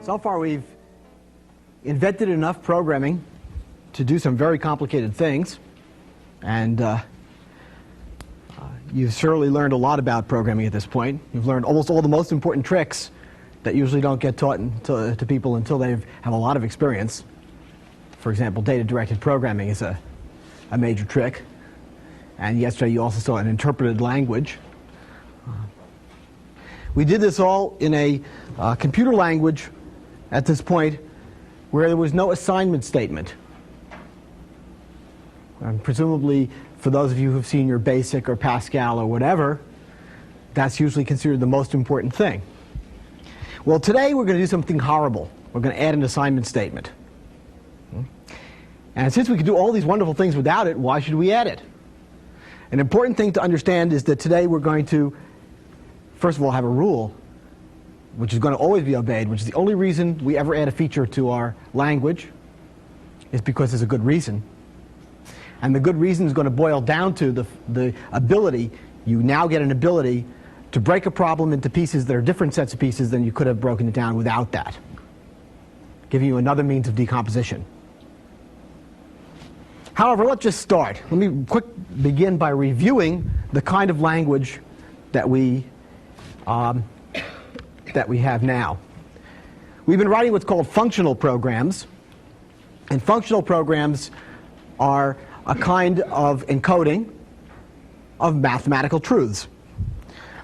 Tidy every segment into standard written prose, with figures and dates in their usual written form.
So far we've invented enough programming to do some very complicated things, and you've surely learned a lot about programming at this point. You've learned almost all the most important tricks that usually don't get taught to people until they have a lot of experience. For example, data-directed programming is a major trick. And yesterday you also saw an interpreted language. We did this all in a computer language at this point where there was no assignment statement. And presumably, for those of you who've seen your BASIC or Pascal or whatever, that's usually considered the most important thing. Well, today we're going to do something horrible. We're going to add an assignment statement. And since we can do all these wonderful things without it, why should we add it? An important thing to understand is that today we're going to, first of all, have a rule which is going to always be obeyed, which is the only reason we ever add a feature to our language is because there's a good reason. And the good reason is going to boil down to the ability, you now get an ability to break a problem into pieces that are different sets of pieces than you could have broken it down without that, giving you another means of decomposition. However, let's just start. Let me begin by reviewing the kind of language that we have now. We've been writing what's called functional programs, and functional programs are a kind of encoding of mathematical truths.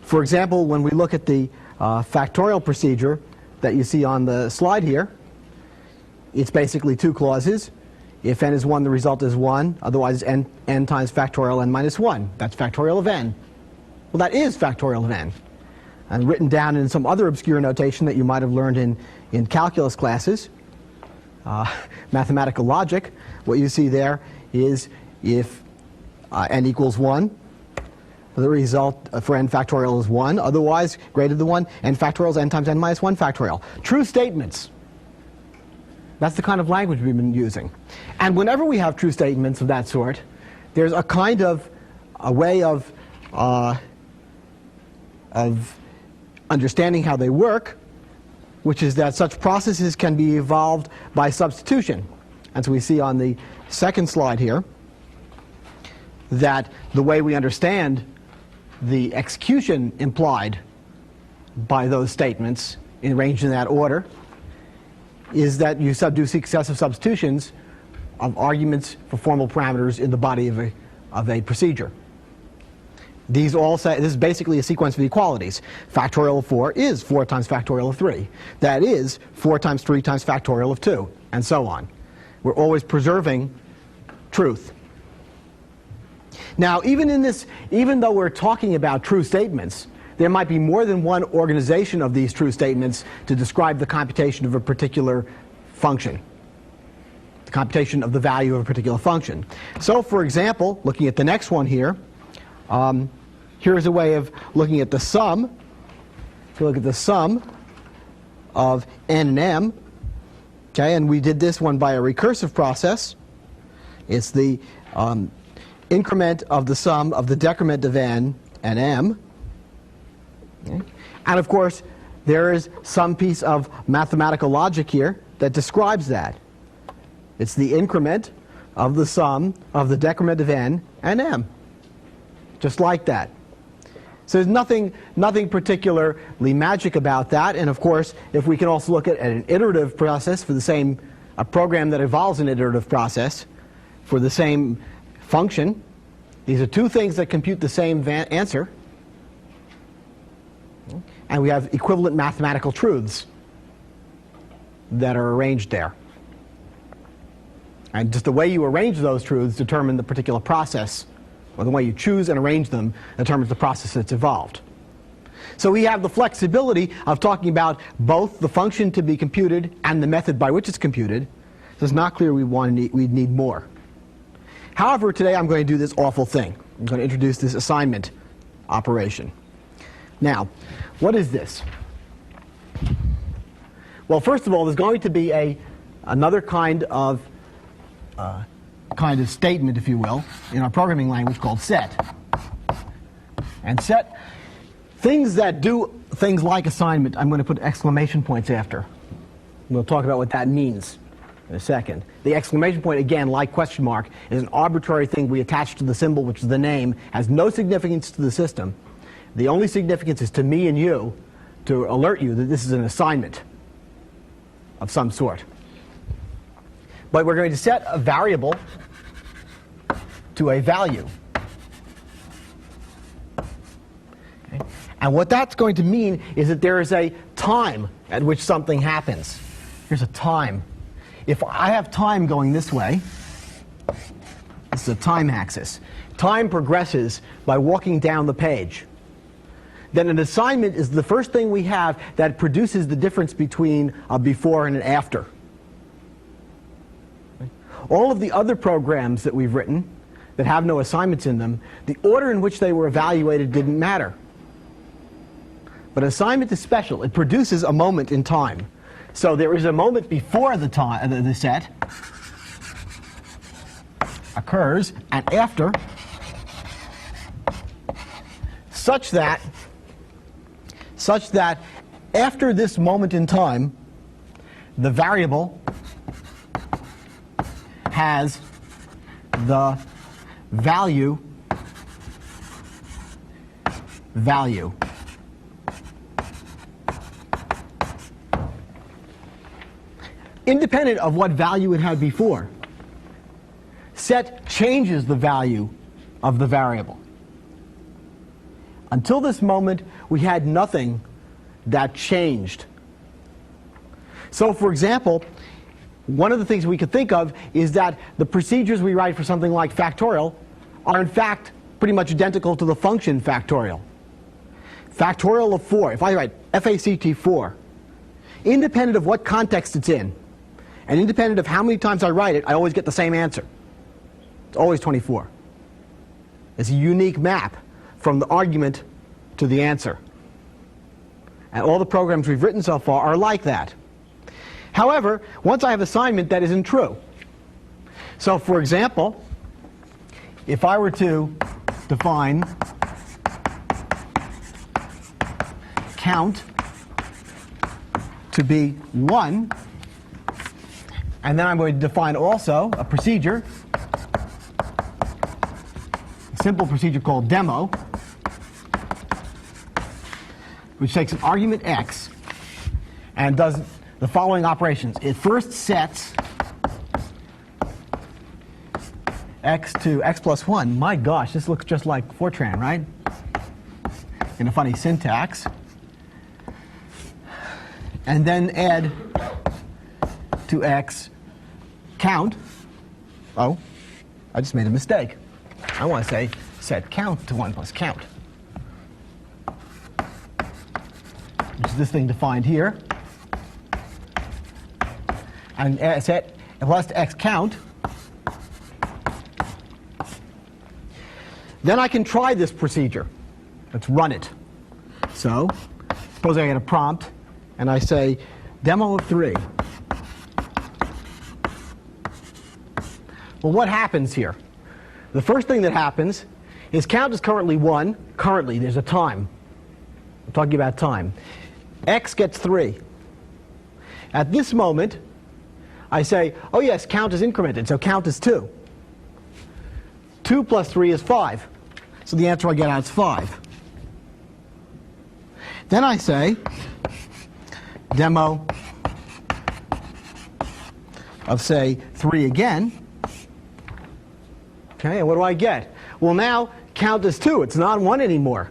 For example, when we look at the factorial procedure that you see on the slide here, it's basically two clauses. If n is 1, the result is 1. Otherwise, n times factorial n minus 1. That's factorial of n. Well, that is factorial of n. And written down in some other obscure notation that you might have learned in calculus classes, mathematical logic, what you see there is if n equals 1, the result for n factorial is 1. Otherwise, greater than 1, n factorial is n times n minus 1 factorial. True statements. That's the kind of language we've been using. And whenever we have true statements of that sort, there's a kind of a way of understanding how they work, which is that such processes can be evolved by substitution. And so we see on the second slide here that the way we understand the execution implied by those statements arranged in that order is that you do successive substitutions of arguments for formal parameters in the body of a procedure. These all say, this is basically a sequence of equalities. Factorial of 4 is 4 times factorial of 3. That is 4 times 3 times factorial of 2, and so on. We're always preserving truth. Now, even though we're talking about true statements, there might be more than one organization of these true statements to describe the computation of a particular function, the computation of the value of a particular function. So, for example, looking at the next one here, here's a way of looking at the sum. If you look at the sum of n and m, okay, and we did this one by a recursive process. It's the increment of the sum of the decrement of n and m. Okay. And of course, there is some piece of mathematical logic here that describes that. It's the increment of the sum of the decrement of n and m. Just like that. So there's nothing particularly magic about that. And of course, if we can also look at an iterative process for a program that involves an iterative process for the same function, these are two things that compute the same answer. And we have equivalent mathematical truths that are arranged there. And just the way you arrange those truths determine the particular process, or the way you choose and arrange them determines the process that's evolved. So we have the flexibility of talking about both the function to be computed and the method by which it's computed. So it's not clear we'd need more. However, today I'm going to do this awful thing. I'm going to introduce this assignment operation. Now, what is this? Well, first of all, there's going to be another kind of statement, if you will, in our programming language called set. And set, things that do things like assignment, I'm going to put exclamation points after. We'll talk about what that means in a second. The exclamation point, again, like question mark, is an arbitrary thing we attach to the symbol, which is the name, has no significance to the system. The only significance is to me and you, to alert you that this is an assignment of some sort. But we're going to set a variable to a value. Okay. And what that's going to mean is that there is a time at which something happens. Here's a time. If I have time going this way, this is a time axis. Time progresses by walking down the page. Then an assignment is the first thing we have that produces the difference between a before and an after. All of the other programs that we've written that have no assignments in them, the order in which they were evaluated didn't matter. But assignment is special. It produces a moment in time. So there is a moment before the time the set occurs, and after, such that after this moment in time, the variable has the value independent of what value it had before. Set changes the value of the variable. Until this moment, we had nothing that changed. So, for example, one of the things we could think of is that the procedures we write for something like factorial are in fact pretty much identical to the function factorial. Factorial of 4, if I write FACT4, independent of what context it's in, and independent of how many times I write it, I always get the same answer. It's always 24. It's a unique map from the argument to the answer. And all the programs we've written so far are like that. However, once I have assignment, that isn't true. So, for example, if I were to define count to be 1, and then I'm going to define also a procedure, a simple procedure called demo, which takes an argument x and does the following operations. It first sets x to x plus 1. My gosh, this looks just like Fortran, right? In a funny syntax. And then add to x count. Oh, I just made a mistake. I want to say set count to 1 plus count, which is this thing defined here. And set plus x count. Then I can try this procedure. Let's run it. So, suppose I get a prompt, and I say demo of 3. Well, what happens here? The first thing that happens is count is currently 1. Currently, there's a time. I'm talking about time. X gets 3. At this moment, I say, oh yes, count is incremented, so count is 2. 2 plus 3 is 5. So the answer I get out is 5. Then I say demo of, say, 3 again. Okay, and what do I get? Well, now count is 2. It's not 1 anymore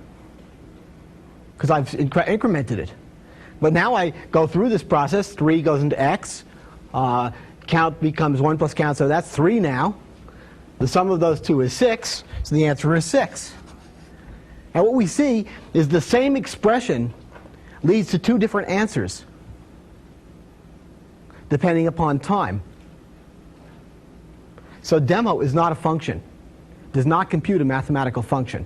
because I've incremented it. But now I go through this process. 3 goes into x. Count becomes 1 plus count, so that's 3 now. The sum of those two is 6, so the answer is 6. And what we see is the same expression leads to 2 different answers depending upon time. So demo is not a function. It does not compute a mathematical function.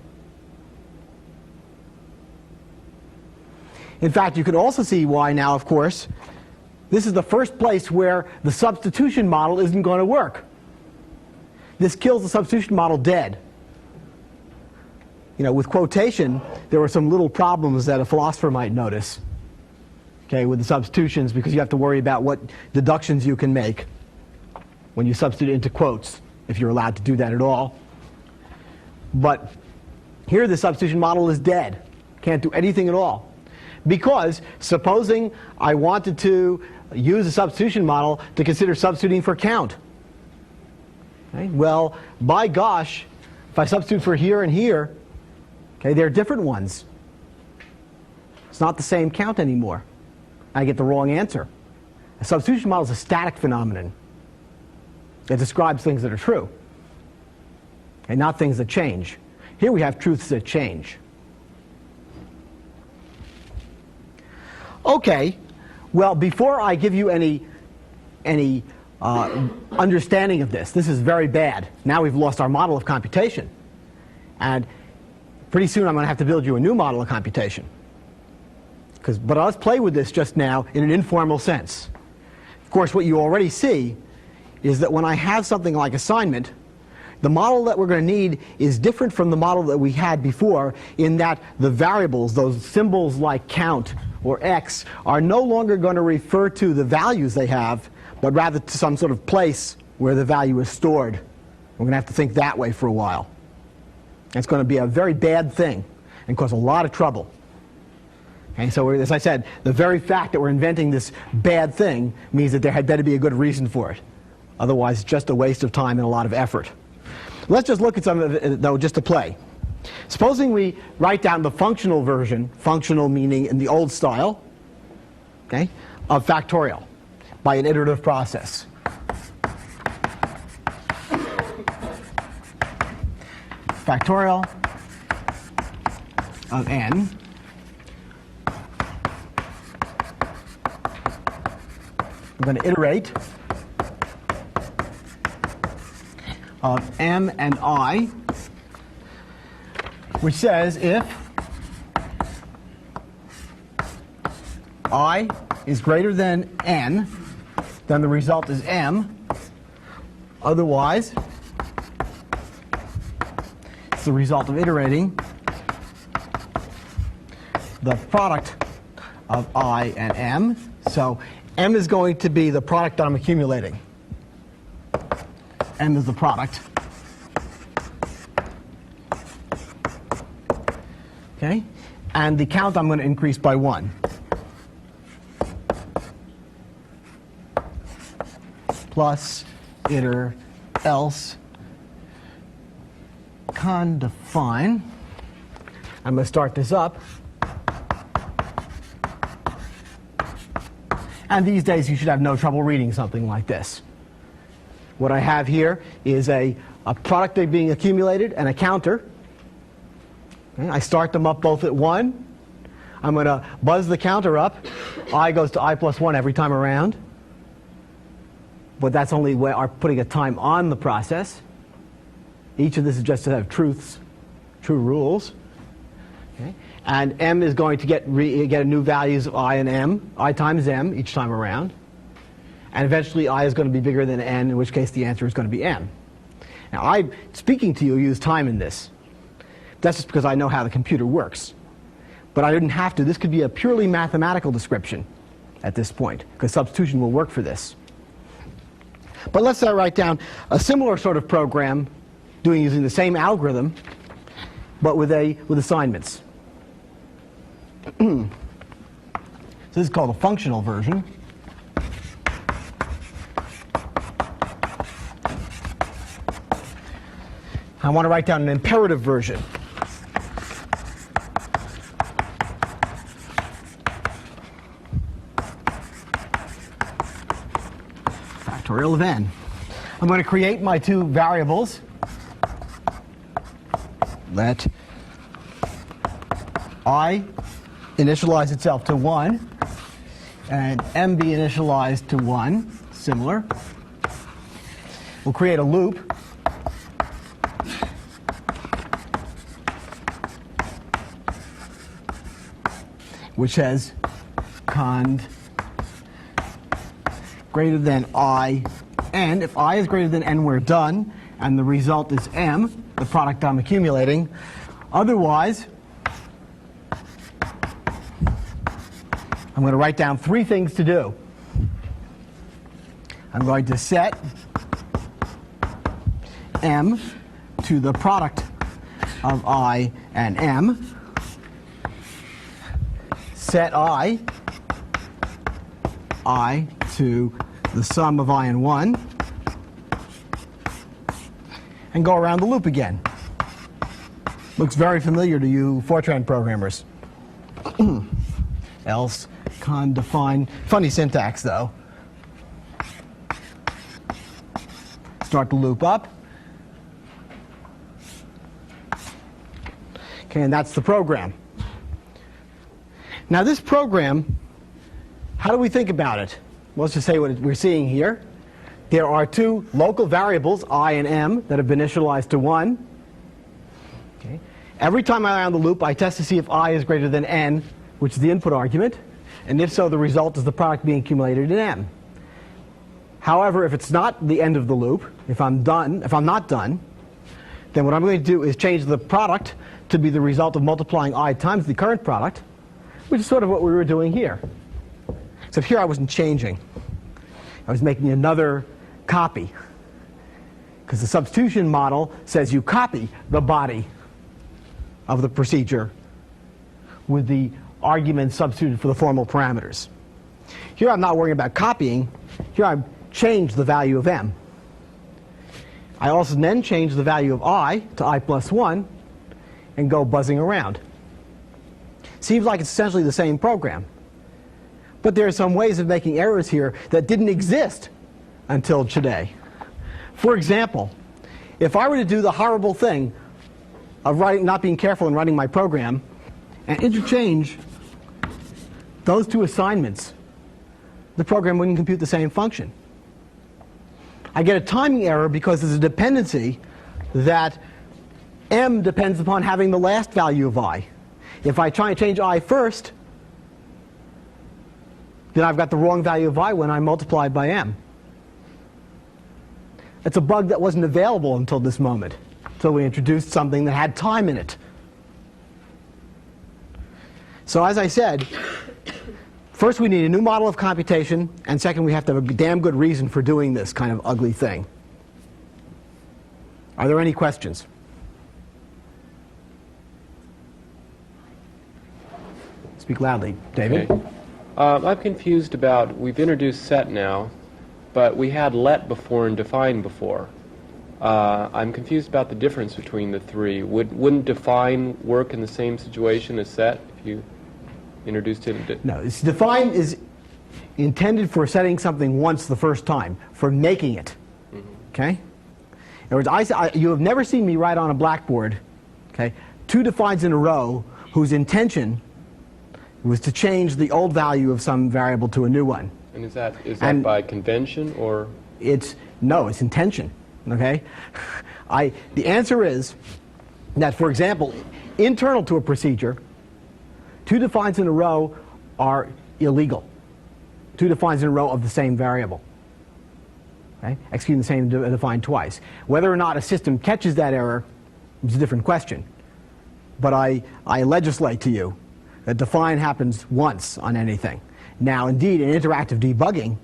In fact, you could also see why now, of course, this is the first place where the substitution model isn't going to work. This kills the substitution model dead. You know, with quotation, there were some little problems that a philosopher might notice. okay, with the substitutions, because you have to worry about what deductions you can make when you substitute into quotes, if you're allowed to do that at all. But here the substitution model is dead. Can't do anything at all. Because supposing I wanted to use a substitution model to consider substituting for count. Okay? Well, by gosh, if I substitute for here and here, okay, they're different ones. It's not the same count anymore. I get the wrong answer. A substitution model is a static phenomenon. It describes things that are true, and not things that change. Here we have truths that change. Okay, well, before I give you any understanding of this is very bad. Now we've lost our model of computation. And pretty soon I'm going to have to build you a new model of computation. But let's play with this just now in an informal sense. Of course, what you already see is that when I have something like assignment, the model that we're going to need is different from the model that we had before, in that the variables, those symbols like count or x, are no longer going to refer to the values they have, but rather to some sort of place where the value is stored. We're going to have to think that way for a while. It's going to be a very bad thing and cause a lot of trouble. Okay, so as I said, the very fact that we're inventing this bad thing means that there had better be a good reason for it. Otherwise, it's just a waste of time and a lot of effort. Let's just look at some of it, though, just to play. Supposing we write down the functional version, functional meaning in the old style, okay, of factorial by an iterative process. Factorial of n I'm going to iterate of m and I, which says if I is greater than n, then the result is m. Otherwise, it's the result of iterating the product of I and m. So m is going to be the product that I'm accumulating. M is the product. Okay? And the count I'm going to increase by 1. Plus iter else con define. I'm going to start this up. And these days you should have no trouble reading something like this. What I have here is a product being accumulated and a counter. Okay, I start them up both at 1. I'm going to buzz the counter up. I goes to I plus 1 every time around. But that's only where I'm putting a time on the process. Each of this is just to have truths, true rules. Okay. And m is going to get a new values of I and m, I times m each time around. And eventually I is going to be bigger than n, in which case the answer is going to be m. Now I, speaking to you, use time in this. That's just because I know how the computer works. But I didn't have to. This could be a purely mathematical description at this point, because substitution will work for this. But let's write down a similar sort of program using the same algorithm, but with assignments. So this is called a functional version. I want to write down an imperative version. Factorial of n. I'm going to create my two variables. Let I initialize itself to 1 and m be initialized to 1, similar. We'll create a loop. Which says cond greater than I n. If I is greater than n, we're done, and the result is m, the product I'm accumulating. Otherwise, I'm going to write down three things to do. I'm going to set M to the product of I and M. Set I to the sum of I and 1. And go around the loop again. Looks very familiar to you Fortran programmers. Else con define. Funny syntax, though. Start the loop up. Okay, and that's the program. Now this program, how do we think about it? Well, let's just say what we're seeing here. There are two local variables, I and M, that have been initialized to 1. Okay. Every time I round the loop, I test to see if I is greater than n, which is the input argument. And if so, the result is the product being accumulated in M. However, if it's not the end of the loop, if I'm not done, then what I'm going to do is change the product to be the result of multiplying I times the current product, which is sort of what we were doing here. Except here I wasn't changing. I was making another copy. Because the substitution model says you copy the body of the procedure with the arguments substituted for the formal parameters. Here I'm not worrying about copying. Here I've changed the value of M. I also then change the value of I to I plus 1 and go buzzing around. Seems like it's essentially the same program. But there are some ways of making errors here that didn't exist until today. For example, if I were to do the horrible thing of not being careful in writing my program and interchange those two assignments, the program wouldn't compute the same function. I get a timing error because there's a dependency that M depends upon having the last value of I. If I try and change I first, then I've got the wrong value of I when I multiply by M. It's a bug that wasn't available until this moment, until we introduced something that had time in it. So as I said, first we need a new model of computation, and second we have to have a damn good reason for doing this kind of ugly thing. Are there any questions? Speak loudly. David? Okay. I'm confused about, we've introduced set now, but we had let before and define before. I'm confused about the difference between the three. Wouldn't define work in the same situation as set if you introduced it? No, define is intended for setting something once the first time, for making it. Okay? In other words, you have never seen me write on a blackboard, okay, two defines in a row whose intention was to change the old value of some variable to a new one. And is that by convention or? No, it's intention. Okay? The answer is that, for example, internal to a procedure, two defines in a row are illegal. Two defines in a row of the same variable. Okay? Executing the same define twice. Whether or not a system catches that error is a different question. But I legislate to you that define happens once on anything. Now, indeed, in interactive debugging,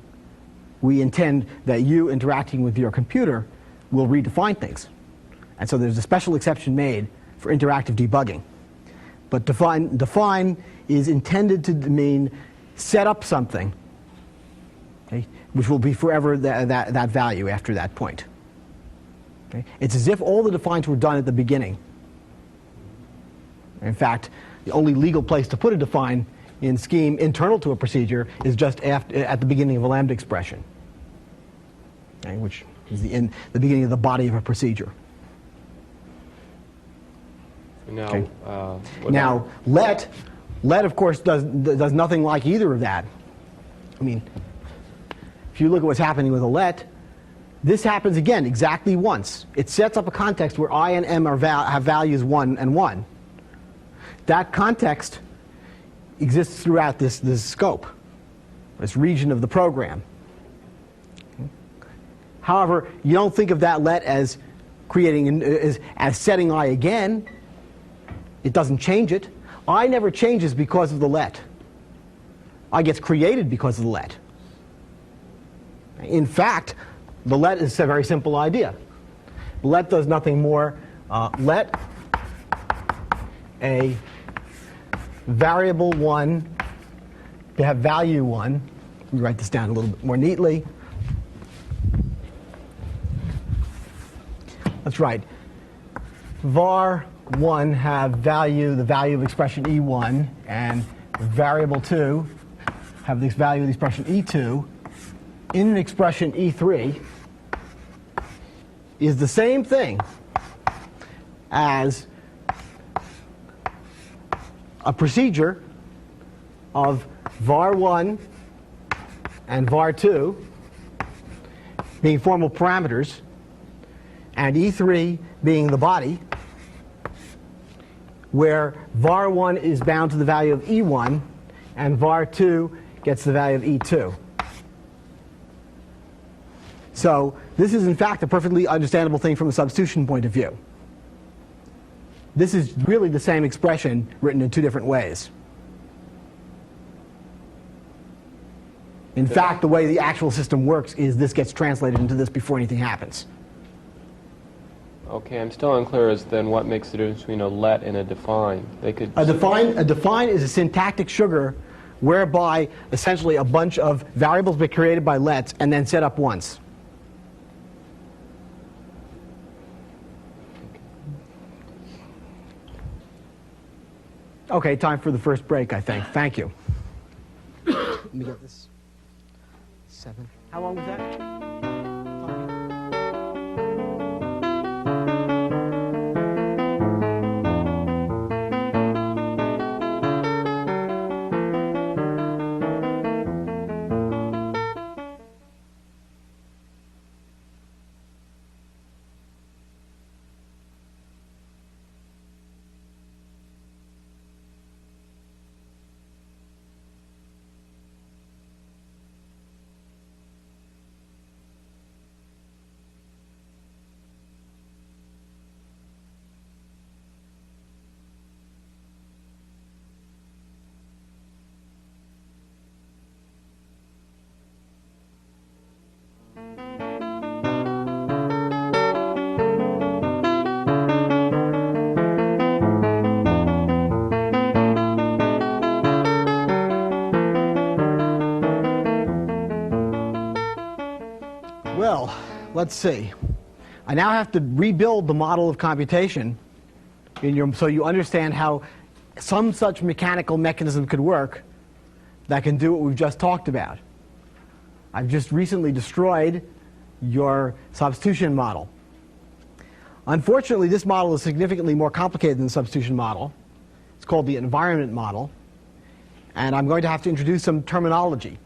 we intend that you interacting with your computer will redefine things. And so there's a special exception made for interactive debugging. But define is intended to mean set up something, okay, which will be forever that value after that point. Okay? It's as if all the defines were done at the beginning. In fact, the only legal place to put a define in scheme internal to a procedure is just at the beginning of a Lambda expression, okay, which is the beginning of the body of a procedure. Now, okay. Now let of course does nothing like either of that. I mean, if you look at what's happening with a let, this happens again exactly once. It sets up a context where I and M have values 1 and 1. That context exists throughout this scope, this region of the program. Okay. However, you don't think of that let as creating as setting I again. It doesn't change it. I never changes because of the let. gets created because of the let. In fact, the let is a very simple idea. Let does nothing more. Let a variable 1 to have value 1. Let me write this down a little bit more neatly. That's right. Var 1 have the value of expression E1, and variable 2 have the value of the expression E2. In an expression E3 is the same thing as a procedure of var1 and var2 being formal parameters, and E3 being the body, where var1 is bound to the value of E1 and var2 gets the value of E2. So this is in fact a perfectly understandable thing from a substitution point of view. This is really the same expression written in two different ways. In fact, the way the actual system works is this gets translated into this before anything happens. Okay, I'm still unclear as then what makes the difference between a let and a define. They could A define is a syntactic sugar whereby essentially a bunch of variables be created by lets and then set up once. Okay, time for the first break, I think. Thank you. Let me get this. 7. How long was that? Well, let's see. I now have to rebuild the model of computation so you understand how some such mechanical mechanism could work that can do what we've just talked about. I've just recently destroyed your substitution model. Unfortunately, this model is significantly more complicated than the substitution model. It's called the environment model. And I'm going to have to introduce some terminology,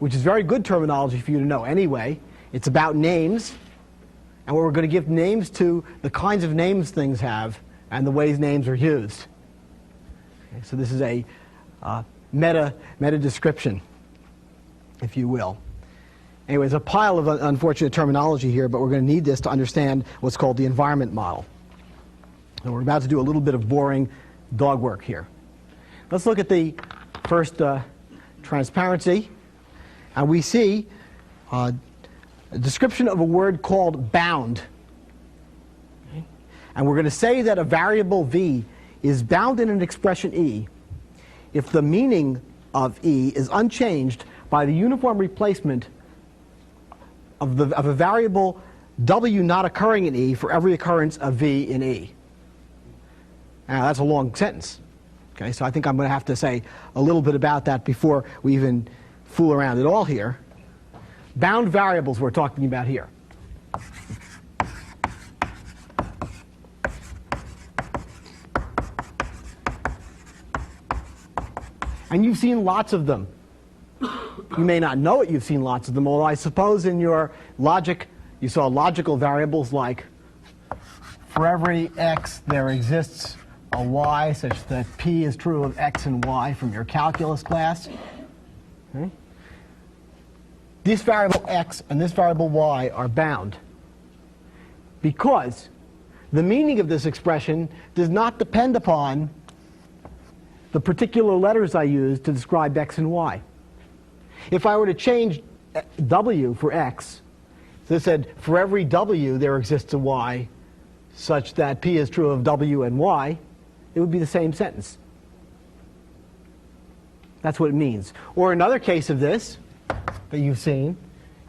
which is very good terminology for you to know anyway. It's about names, and we're going to give names to the kinds of names things have and the ways names are used. Okay, so this is a meta description, if you will. Anyway, there's a pile of unfortunate terminology here, but we're going to need this to understand what's called the environment model. So we're about to do a little bit of boring dog work here. Let's look at the first transparency. And we see a description of a word called bound. Okay. And we're going to say that a variable v is bound in an expression E if the meaning of E is unchanged by the uniform replacement of a variable w not occurring in E for every occurrence of v in E. Now, that's a long sentence. Okay, so I think I'm going to have to say a little bit about that before we even fool around at all here. Bound variables we're talking about here. And you've seen lots of them. You may not know it, you've seen lots of them, although I suppose in your logic you saw logical variables like for every x there exists a y such that p is true of x and y from your calculus class. Okay. This variable x and this variable y are bound because the meaning of this expression does not depend upon the particular letters I use to describe x and y. If I were to change w for x, so it said for every w there exists a y such that p is true of w and y, it would be the same sentence. That's what it means. Or another case of this that you've seen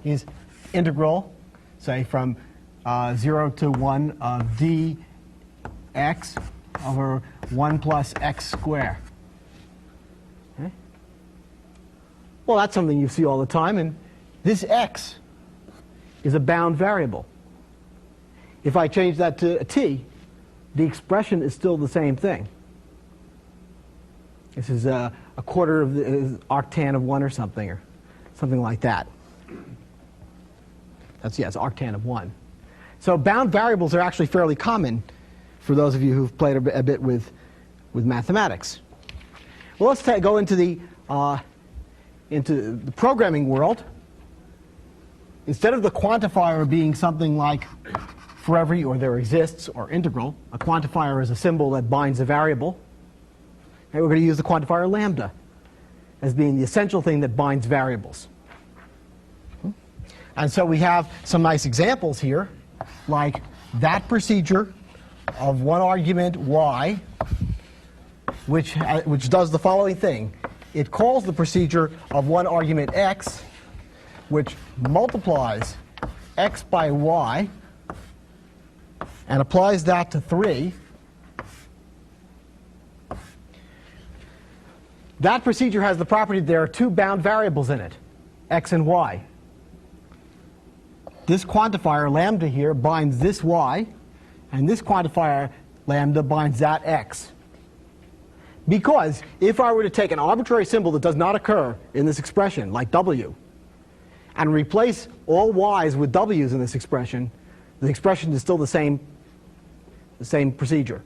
is integral, say, from 0 to 1 of dx over 1 plus x squared. Okay? Well, that's something you see all the time, and this x is a bound variable. If I change that to a t, the expression is still the same thing. This is a quarter of the arctan of 1 or something like that. That's, yes, arctan of 1. So bound variables are actually fairly common for those of you who've played a bit with mathematics. Well, let's go into the programming world. Instead of the quantifier being something like for every, or there exists, or integral, a quantifier is a symbol that binds a variable. And we're going to use the quantifier lambda as being the essential thing that binds variables. And so we have some nice examples here, like that procedure of one argument y, which does the following thing. It calls the procedure of one argument x, which multiplies x by y, and applies that to 3. That procedure has the property that there are two bound variables in it, x and y. This quantifier, lambda here, binds this y, and this quantifier, lambda, binds that x. Because if I were to take an arbitrary symbol that does not occur in this expression, like w, and replace all y's with w's in this expression, the expression is still the same procedure.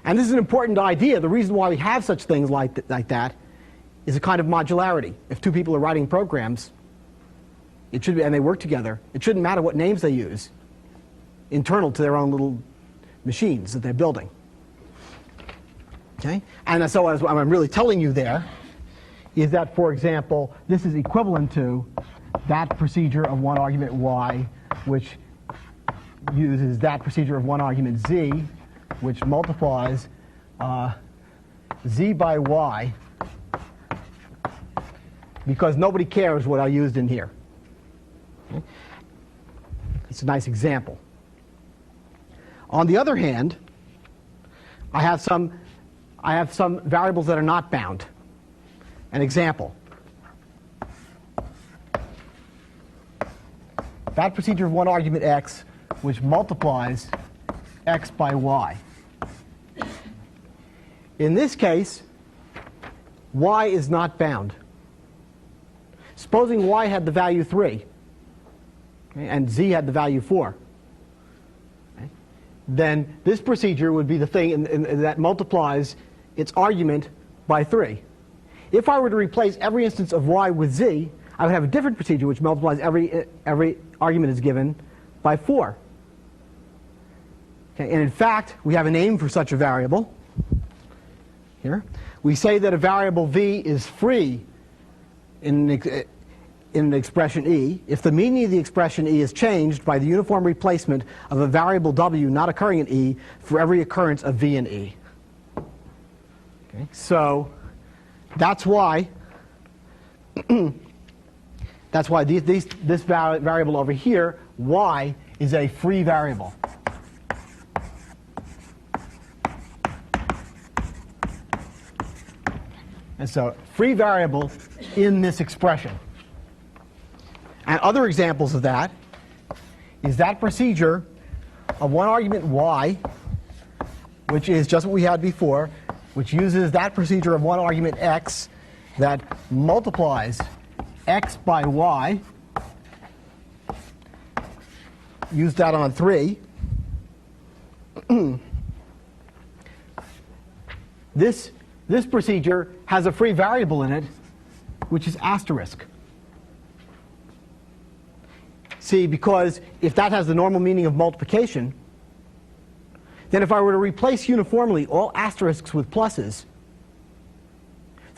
And this is an important idea. The reason why we have such things like that is a kind of modularity. If two people are writing programs, it should be, and they work together, it shouldn't matter what names they use internal to their own little machines that they're building. Okay? And so what I'm really telling you there is that, for example, this is equivalent to that procedure of one argument y, which uses that procedure of one argument z, which multiplies z by y, because nobody cares what I used in here. Okay? It's a nice example. On the other hand, I have some variables that are not bound. An example. That procedure of one argument x, which multiplies x by y. In this case, y is not bound. Supposing y had the value 3, okay, and z had the value 4, okay, then this procedure would be the thing that multiplies its argument by 3. If I were to replace every instance of y with z, I would have a different procedure which multiplies every argument is given by 4. Okay, and in fact, we have a name for such a variable. Here, we say that a variable v is free in an expression e if the meaning of the expression e is changed by the uniform replacement of a variable w not occurring in e for every occurrence of v in e. Okay, so that's why this variable over here, y, is a free variable. And so, free variable in this expression. And other examples of that is that procedure of one argument y, which is just what we had before, which uses that procedure of one argument x that multiplies x by y, use that on 3. This procedure has a free variable in it, which is asterisk. See, because if that has the normal meaning of multiplication, then if I were to replace uniformly all asterisks with pluses,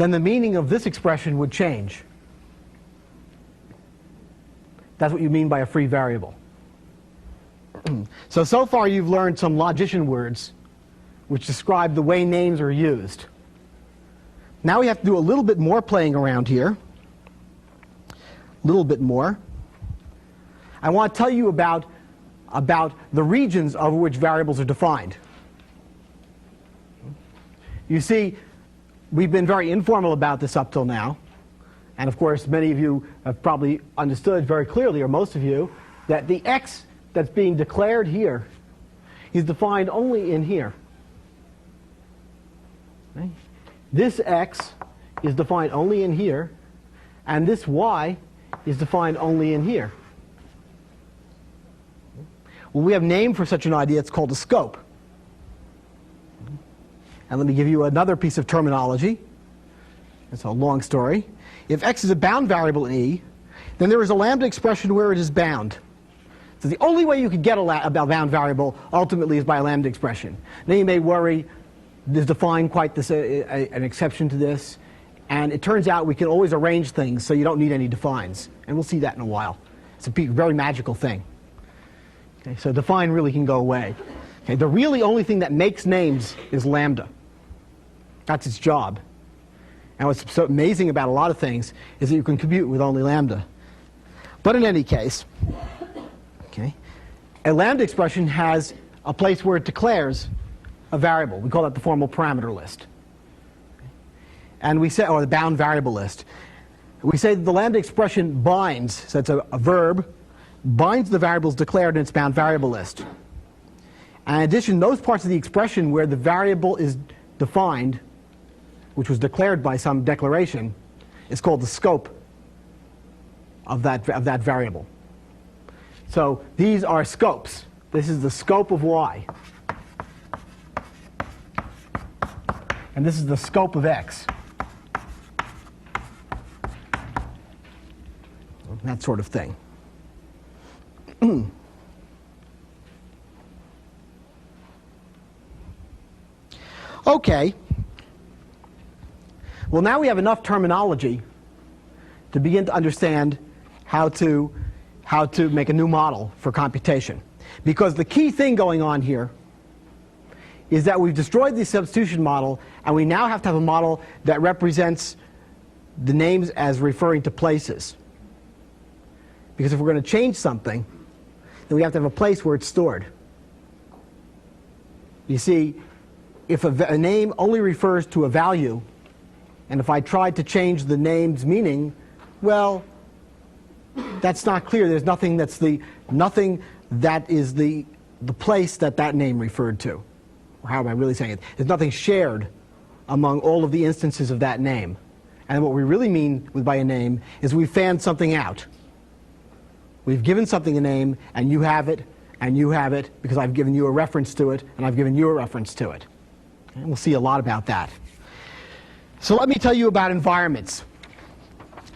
then the meaning of this expression would change. That's what you mean by a free variable. So far you've learned some logician words which describe the way names are used. Now we have to do a little bit more playing around here. A little bit more. I want to tell you about the regions over which variables are defined. You see, we've been very informal about this up till now. And of course, many of you have probably understood very clearly, or most of you, that the x that's being declared here is defined only in here. Okay? This x is defined only in here, and this y is defined only in here. Well, we have a name for such an idea. It's called a scope. And let me give you another piece of terminology. It's a long story. If x is a bound variable in E, then there is a lambda expression where it is bound. So the only way you could get a bound variable ultimately is by a lambda expression. Now you may worry, there's defined quite this, an exception to this, and it turns out we can always arrange things so you don't need any defines. And we'll see that in a while. It's a very magical thing. Okay, so define really can go away. Okay, the really only thing that makes names is lambda. That's its job. And what's so amazing about a lot of things is that you can compute with only lambda. But in any case, okay, a lambda expression has a place where it declares a variable. We call that the formal parameter list. And we say, or the bound variable list. We say that the lambda expression binds, so it's a verb, binds the variables declared in its bound variable list. And in addition, those parts of the expression where the variable is defined, which was declared by some declaration, is called the scope of that variable. So these are scopes. This is the scope of y. And this is the scope of x. That sort of thing. Okay. Well, now we have enough terminology to begin to understand how to make a new model for computation. Because the key thing going on here is that we've destroyed the substitution model, and we now have to have a model that represents the names as referring to places. Because if we're going to change something, then we have to have a place where it's stored. You see, if a name only refers to a value, and if I tried to change the name's meaning, well, that's not clear. There's nothing that is the place that name referred to. Or how am I really saying it? There's nothing shared among all of the instances of that name. And what we really mean by a name is we've fanned something out. We've given something a name, and you have it, because I've given you a reference to it, and I've given you a reference to it. And we'll see a lot about that. So let me tell you about environments.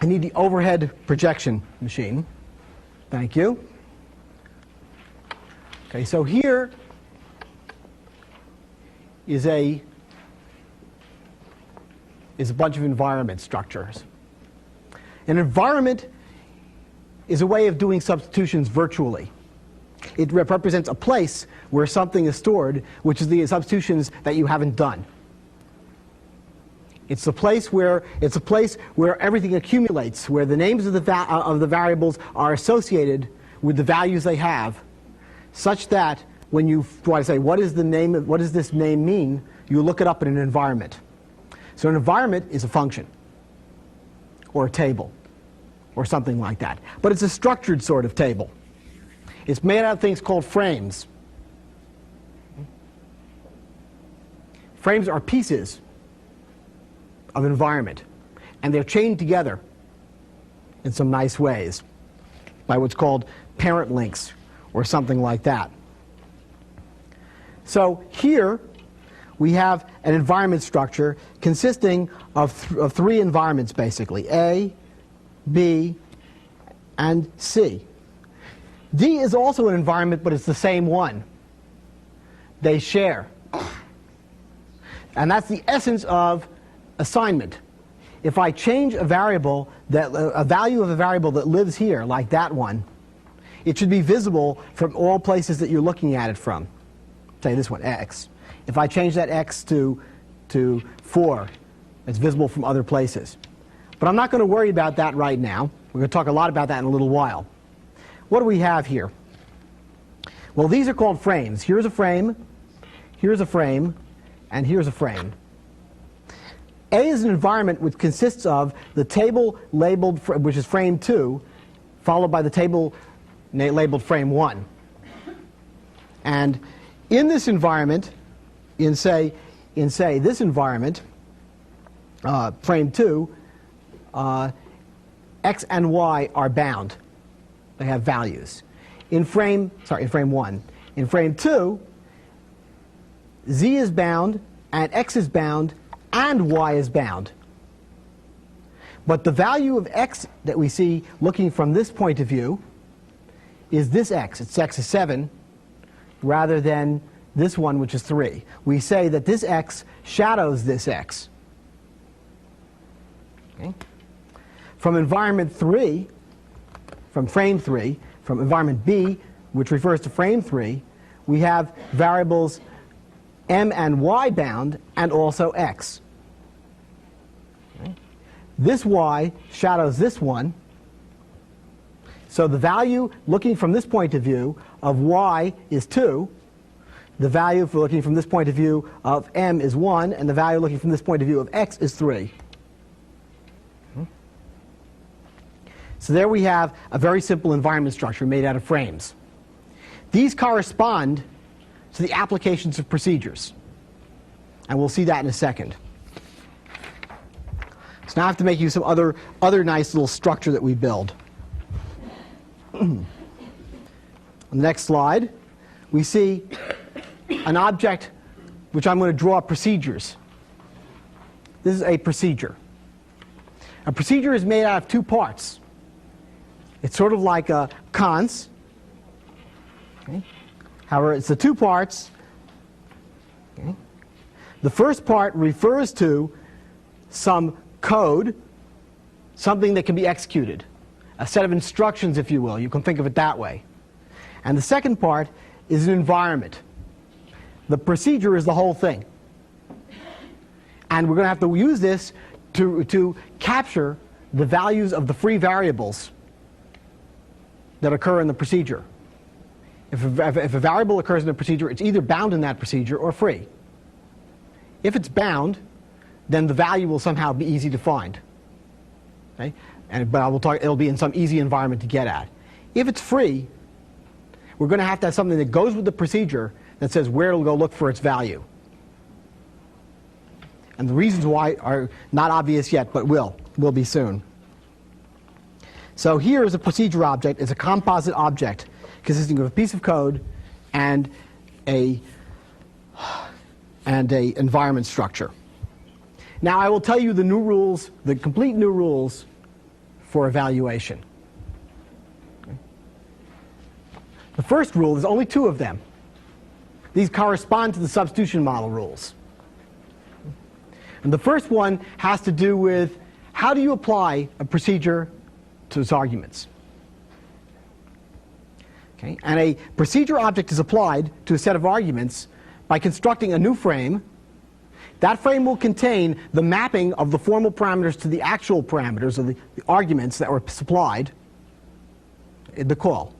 I need the overhead projection machine. Thank you. Okay, so here is a bunch of environment structures. An environment is a way of doing substitutions virtually. It represents a place where something is stored, which is the substitutions that you haven't done. It's a place where everything accumulates, where the names of the variables are associated with the values they have, such that when you want to say what does this name mean, you look it up in an environment. So an environment is a function, or a table, or something like that. But it's a structured sort of table. It's made out of things called frames. Frames are pieces of environment, and they're chained together in some nice ways by what's called parent links or something like that. So here we have an environment structure consisting of three environments basically, A, B, and C. D is also an environment, but it's the same one. They share. And that's the essence of assignment. if I change a variable, a value of a variable that lives here, like that one, it should be visible from all places that you're looking at it from. Say this one, x. If I change that x to 4, it's visible from other places. But I'm not going to worry about that right now. We're going to talk a lot about that in a little while. What do we have here? Well, these are called frames. Here's a frame, and here's a frame. A is an environment which consists of the table labeled, which is frame 2, followed by the table labeled frame 1. And in this environment, in say this environment, frame 2, x and y are bound. They have values. In frame 1. In frame 2, z is bound, and x is bound, and y is bound. But the value of x that we see looking from this point of view is this x. Its x is 7, rather than this one, which is 3. We say that this x shadows this x. Okay? From environment 3, from frame 3, from environment B, which refers to frame 3, we have variables m and y bound, and also x. Okay? This y shadows this one, so the value looking from this point of view of y is 2, the value for looking from this point of view of m is 1, and the value looking from this point of view of x is 3. So there we have a very simple environment structure made out of frames. These correspond to the applications of procedures. And we'll see that in a second. So now I have to make you some other nice little structure that we build. On the next slide, we see an object which I'm going to draw procedures. This is a procedure. A procedure is made out of two parts. It's sort of like a cons. Okay. However, it's the two parts. Okay. The first part refers to some code, something that can be executed, a set of instructions, if you will. You can think of it that way. And the second part is an environment. The procedure is the whole thing. And we're going to have to use this to capture the values of the free variables that occur in the procedure. If a variable occurs in a procedure, it's either bound in that procedure or free. If it's bound, then the value will somehow be easy to find. Okay? But I will talk, it'll be in some easy environment to get at. If it's free, we're going to have something that goes with the procedure that says where it'll go look for its value. And the reasons why are not obvious yet, but will be soon. So here is a procedure object. It's a composite object consisting of a piece of code and a environment structure. Now I will tell you the new rules, the complete new rules for evaluation. Okay. The first rule, there's only two of them. These correspond to the substitution model rules. And the first one has to do with how do you apply a procedure to its arguments. Okay? And a procedure object is applied to a set of arguments by constructing a new frame. That frame will contain the mapping of the formal parameters to the actual parameters of the arguments that were supplied in the call.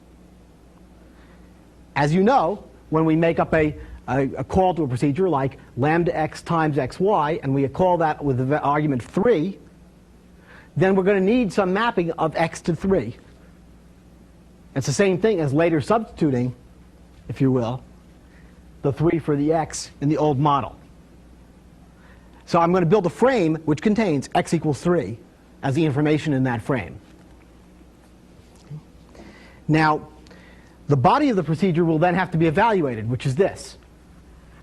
As you know, when we make up a call to a procedure like lambda x times xy, and we call that with the argument 3, then we're going to need some mapping of x to 3. It's the same thing as later substituting, if you will, the 3 for the x in the old model. So I'm going to build a frame which contains x equals 3 as the information in that frame. Now, the body of the procedure will then have to be evaluated, which is this.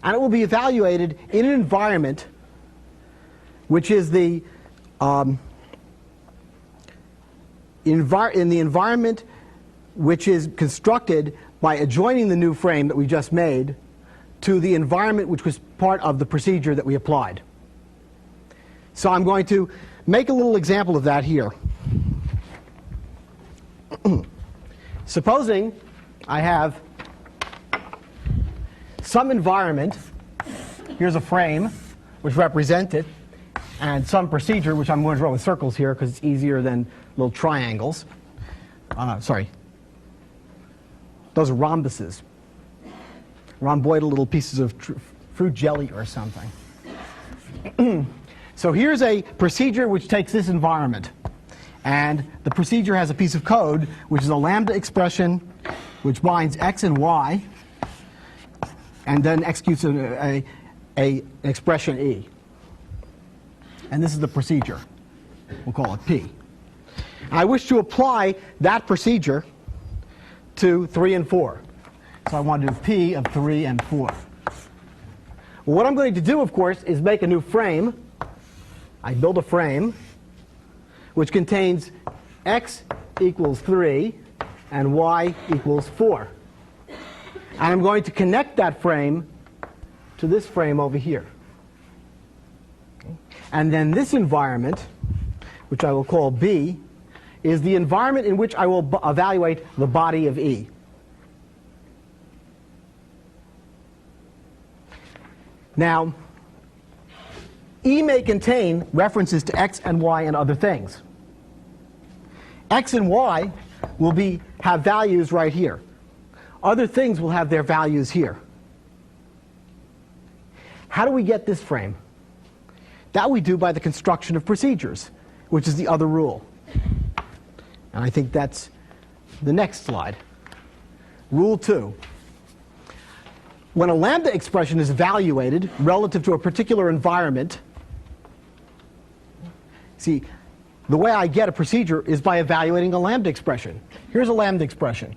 And it will be evaluated in an environment which is in the environment which is constructed by adjoining the new frame that we just made to the environment which was part of the procedure that we applied. So I'm going to make a little example of that here. Supposing I have some environment, here's a frame which represents it, and some procedure, which I'm going to draw with circles here because it's easier than little triangles. Sorry. Those are rhombuses. Rhomboidal little pieces of fruit jelly or something. So here's a procedure which takes this environment. And the procedure has a piece of code, which is a lambda expression, which binds x and y, and then executes an expression e. And this is the procedure. We'll call it P. And I wish to apply that procedure to 3 and 4. So I want to do P of 3 and 4. Well, what I'm going to do, of course, is make a new frame. I build a frame which contains x equals 3 and y equals 4. And I'm going to connect that frame to this frame over here. Okay. And then this environment, which I will call B, is the environment in which I will evaluate the body of E. Now, E may contain references to x and y and other things. X and y will have values right here. Other things will have their values here. How do we get this frame? That we do by the construction of procedures, which is the other rule. And I think that's the next slide. Rule 2. When a lambda expression is evaluated relative to a particular environment, see, the way I get a procedure is by evaluating a lambda expression. Here's a lambda expression.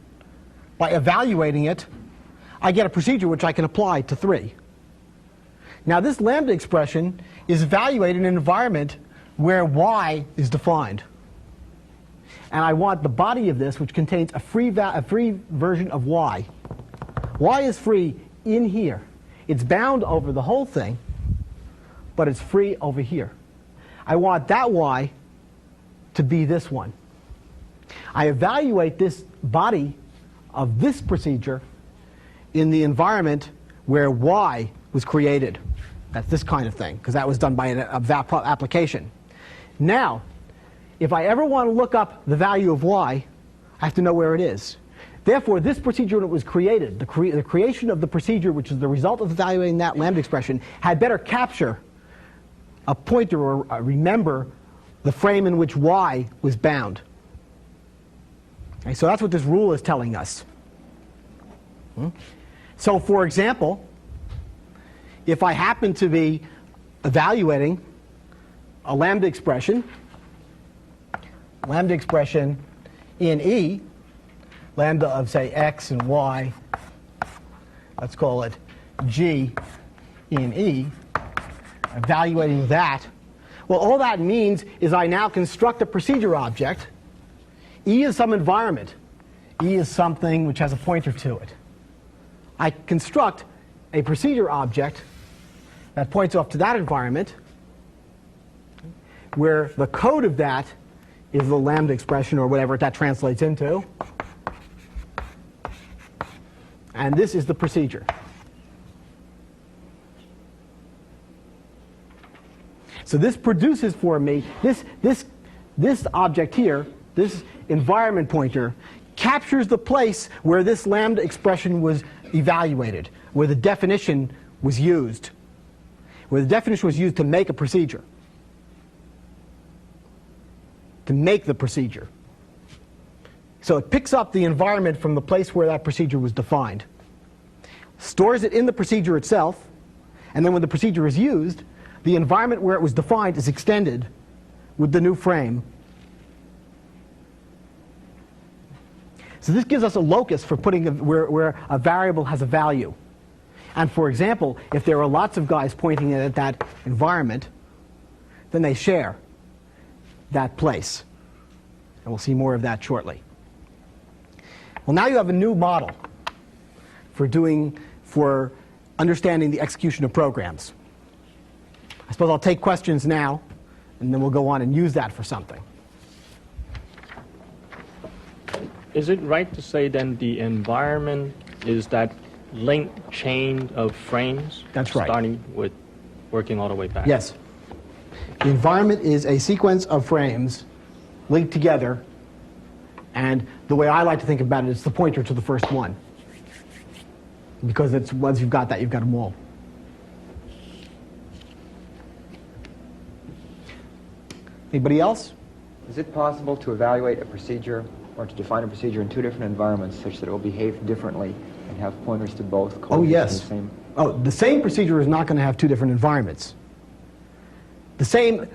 By evaluating it, I get a procedure which I can apply to 3. Now, this lambda expression is evaluated in an environment where y is defined. And I want the body of this, which contains a free version of y. Y is free in here. It's bound over the whole thing, but it's free over here. I want that y to be this one. I evaluate this body of this procedure in the environment where y was created. That's this kind of thing, because that was done by an application. Now, if I ever want to look up the value of y, I have to know where it is. Therefore, this procedure, when it was created, the creation of the procedure, which is the result of evaluating that lambda expression, had better capture a pointer or remember the frame in which y was bound. Okay, so that's what this rule is telling us. So, for example, if I happen to be evaluating a lambda expression in E, lambda of, say, x and y, let's call it G in E, evaluating that, well, all that means is I now construct a procedure object. E is some environment. E is something which has a pointer to it. I construct a procedure object that points off to that environment, where the code of that is the lambda expression or whatever that translates into. And this is the procedure. So this produces for me, this object here, this environment pointer, captures the place where this lambda expression was evaluated, where the definition was used. Where the definition was used to make a procedure. To make the procedure. So it picks up the environment from the place where that procedure was defined, stores it in the procedure itself, and then when the procedure is used, the environment where it was defined is extended with the new frame. So this gives us a locus for putting where a variable has a value. And for example, if there are lots of guys pointing at that environment, then they share that place. And we'll see more of that shortly. Well, now you have a new model for understanding the execution of programs. I suppose I'll take questions now and then we'll go on and use that for something. Is it right to say then the environment is that linked chain of frames? That's right. Starting with working all the way back? Yes. The environment is a sequence of frames linked together, and the way I like to think about it is the pointer to the first one. Because it's, once you've got that, you've got them all. Anybody else? Is it possible to evaluate a procedure or to define a procedure in two different environments such that it will behave differently and have pointers to both? Oh, yes. The same? Oh, the same procedure is not going to have two different environments. The same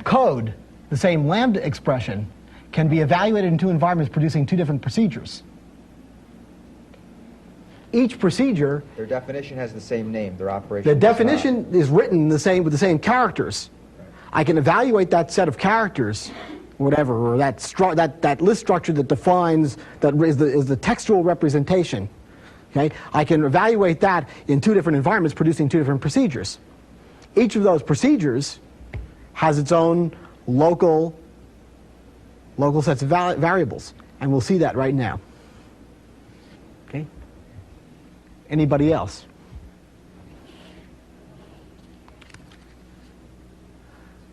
code, the same lambda expression, can be evaluated in two environments producing two different procedures. Each procedure... Their definition has the same name, their operation. The definition is written the same with the same characters. I can evaluate that set of characters, whatever, or that list structure that defines, that is the textual representation. Okay? I can evaluate that in two different environments producing two different procedures. Each of those procedures has its own local sets of variables, and we'll see that right now. Okay? Anybody else?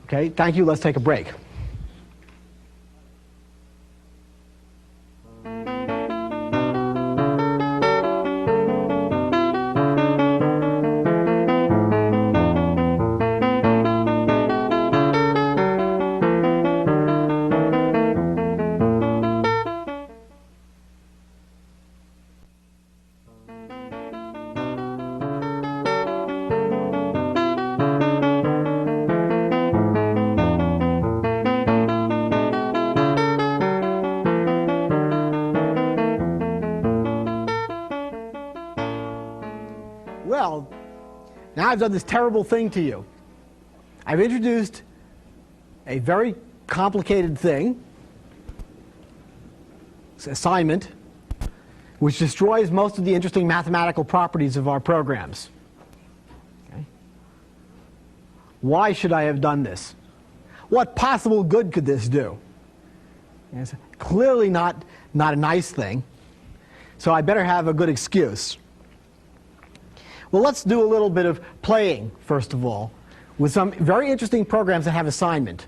Okay, thank you. Let's take a break. Well, now I've done this terrible thing to you. I've introduced a very complicated thing, it's an assignment, which destroys most of the interesting mathematical properties of our programs. Okay? Why should I have done this? What possible good could this do? It's clearly not a nice thing, so I better have a good excuse. Well, let's do a little bit of playing, first of all, with some very interesting programs that have assignment.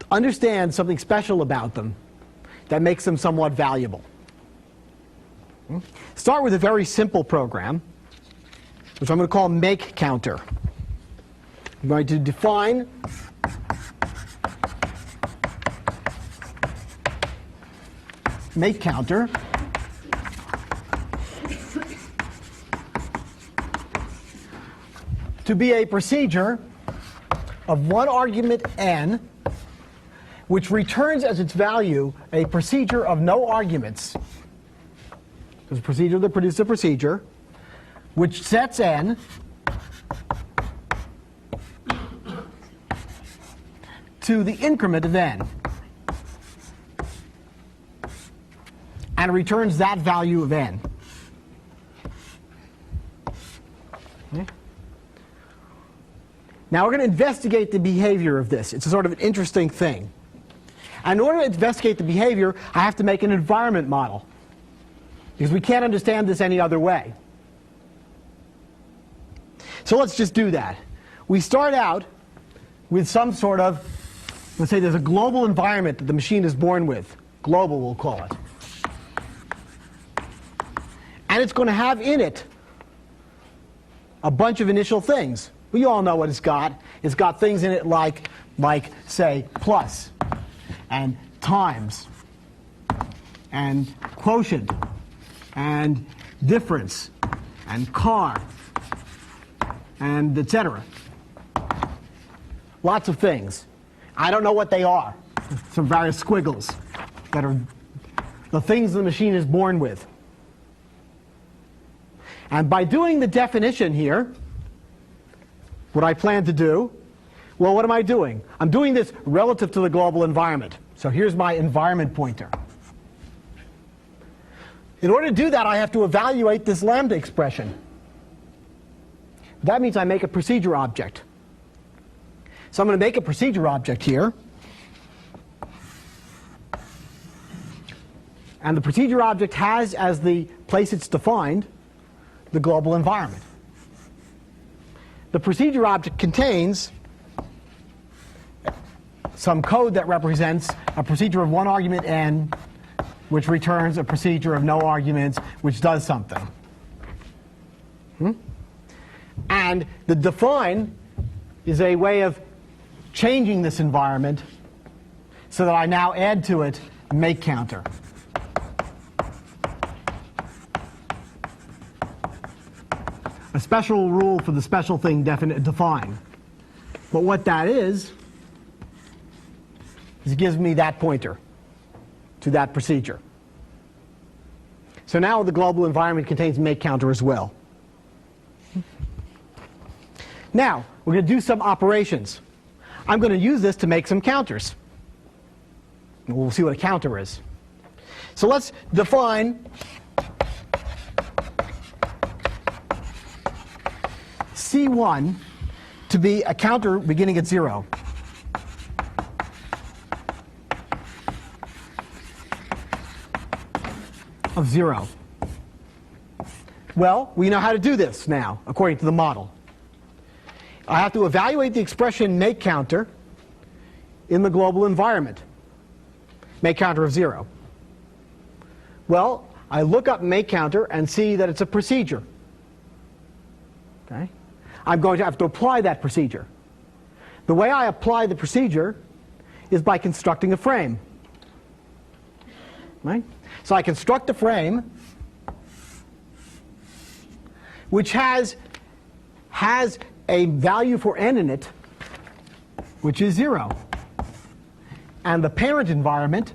Understand something special about them that makes them somewhat valuable. Start with a very simple program, which I'm going to call make counter. I'm going to define make counter to be a procedure of one argument n, which returns as its value a procedure of no arguments. There's a procedure that produces a procedure, which sets n to the increment of n, and returns that value of n. Okay. Now we're going to investigate the behavior of this. It's a sort of an interesting thing. And in order to investigate the behavior, I have to make an environment model, because we can't understand this any other way. So let's just do that. We start out with some sort of, let's say there's a global environment that the machine is born with. Global, we'll call it. And it's going to have in it a bunch of initial things. Well, you all know what it's got. It's got things in it like say, plus, and times, and quotient, and difference, and car, and etc. Lots of things. I don't know what they are. Some various squiggles that are the things the machine is born with. And by doing the definition here, what I plan to do, well, what am I doing? I'm doing this relative to the global environment. So here's my environment pointer. In order to do that, I have to evaluate this lambda expression. That means I make a procedure object. So I'm going to make a procedure object here. And the procedure object has, as the place it's defined, the global environment. The procedure object contains some code that represents a procedure of one argument n, which returns a procedure of no arguments, which does something. And the define is a way of changing this environment so that I now add to it make counter. A special rule for the special thing define. But what that is it gives me that pointer to that procedure. So now the global environment contains make counter as well. Now, we're going to do some operations. I'm going to use this to make some counters. We'll see what a counter is. So let's define C1 to be a counter beginning at 0. Of 0. Well, we know how to do this now, according to the model. I have to evaluate the expression make counter in the global environment. Make counter of 0. Well, I look up make counter and see that it's a procedure. Okay? I'm going to have to apply that procedure. The way I apply the procedure is by constructing a frame. Right? So I construct a frame which has a value for n in it, which is 0. And the parent environment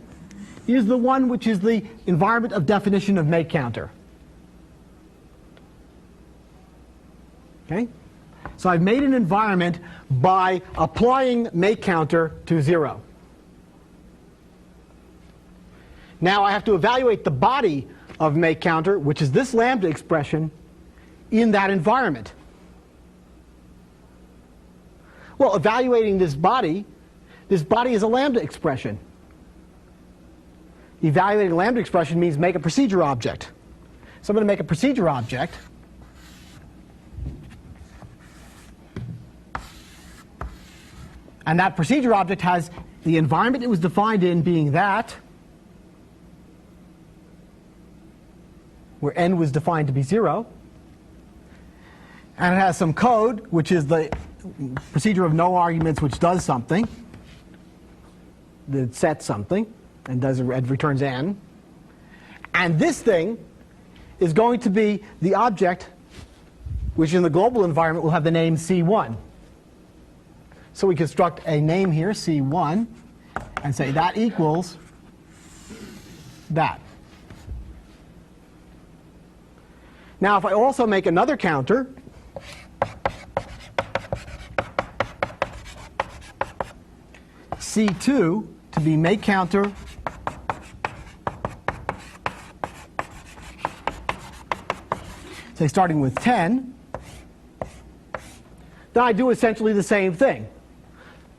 is the one which is the environment of definition of make counter. Okay? So I've made an environment by applying make counter to 0. Now I have to evaluate the body of make counter, which is this lambda expression, in that environment. Well, evaluating this body is a lambda expression. Evaluating a lambda expression means make a procedure object. So I'm going to make a procedure object. And that procedure object has the environment it was defined in being that, where n was defined to be 0. And it has some code, which is the procedure of no arguments, which does something. That sets something and returns n. And this thing is going to be the object which in the global environment will have the name C1. So we construct a name here, C1, and say that equals that. Now if I also make another counter, C2 to be make counter say starting with 10, then I do essentially the same thing.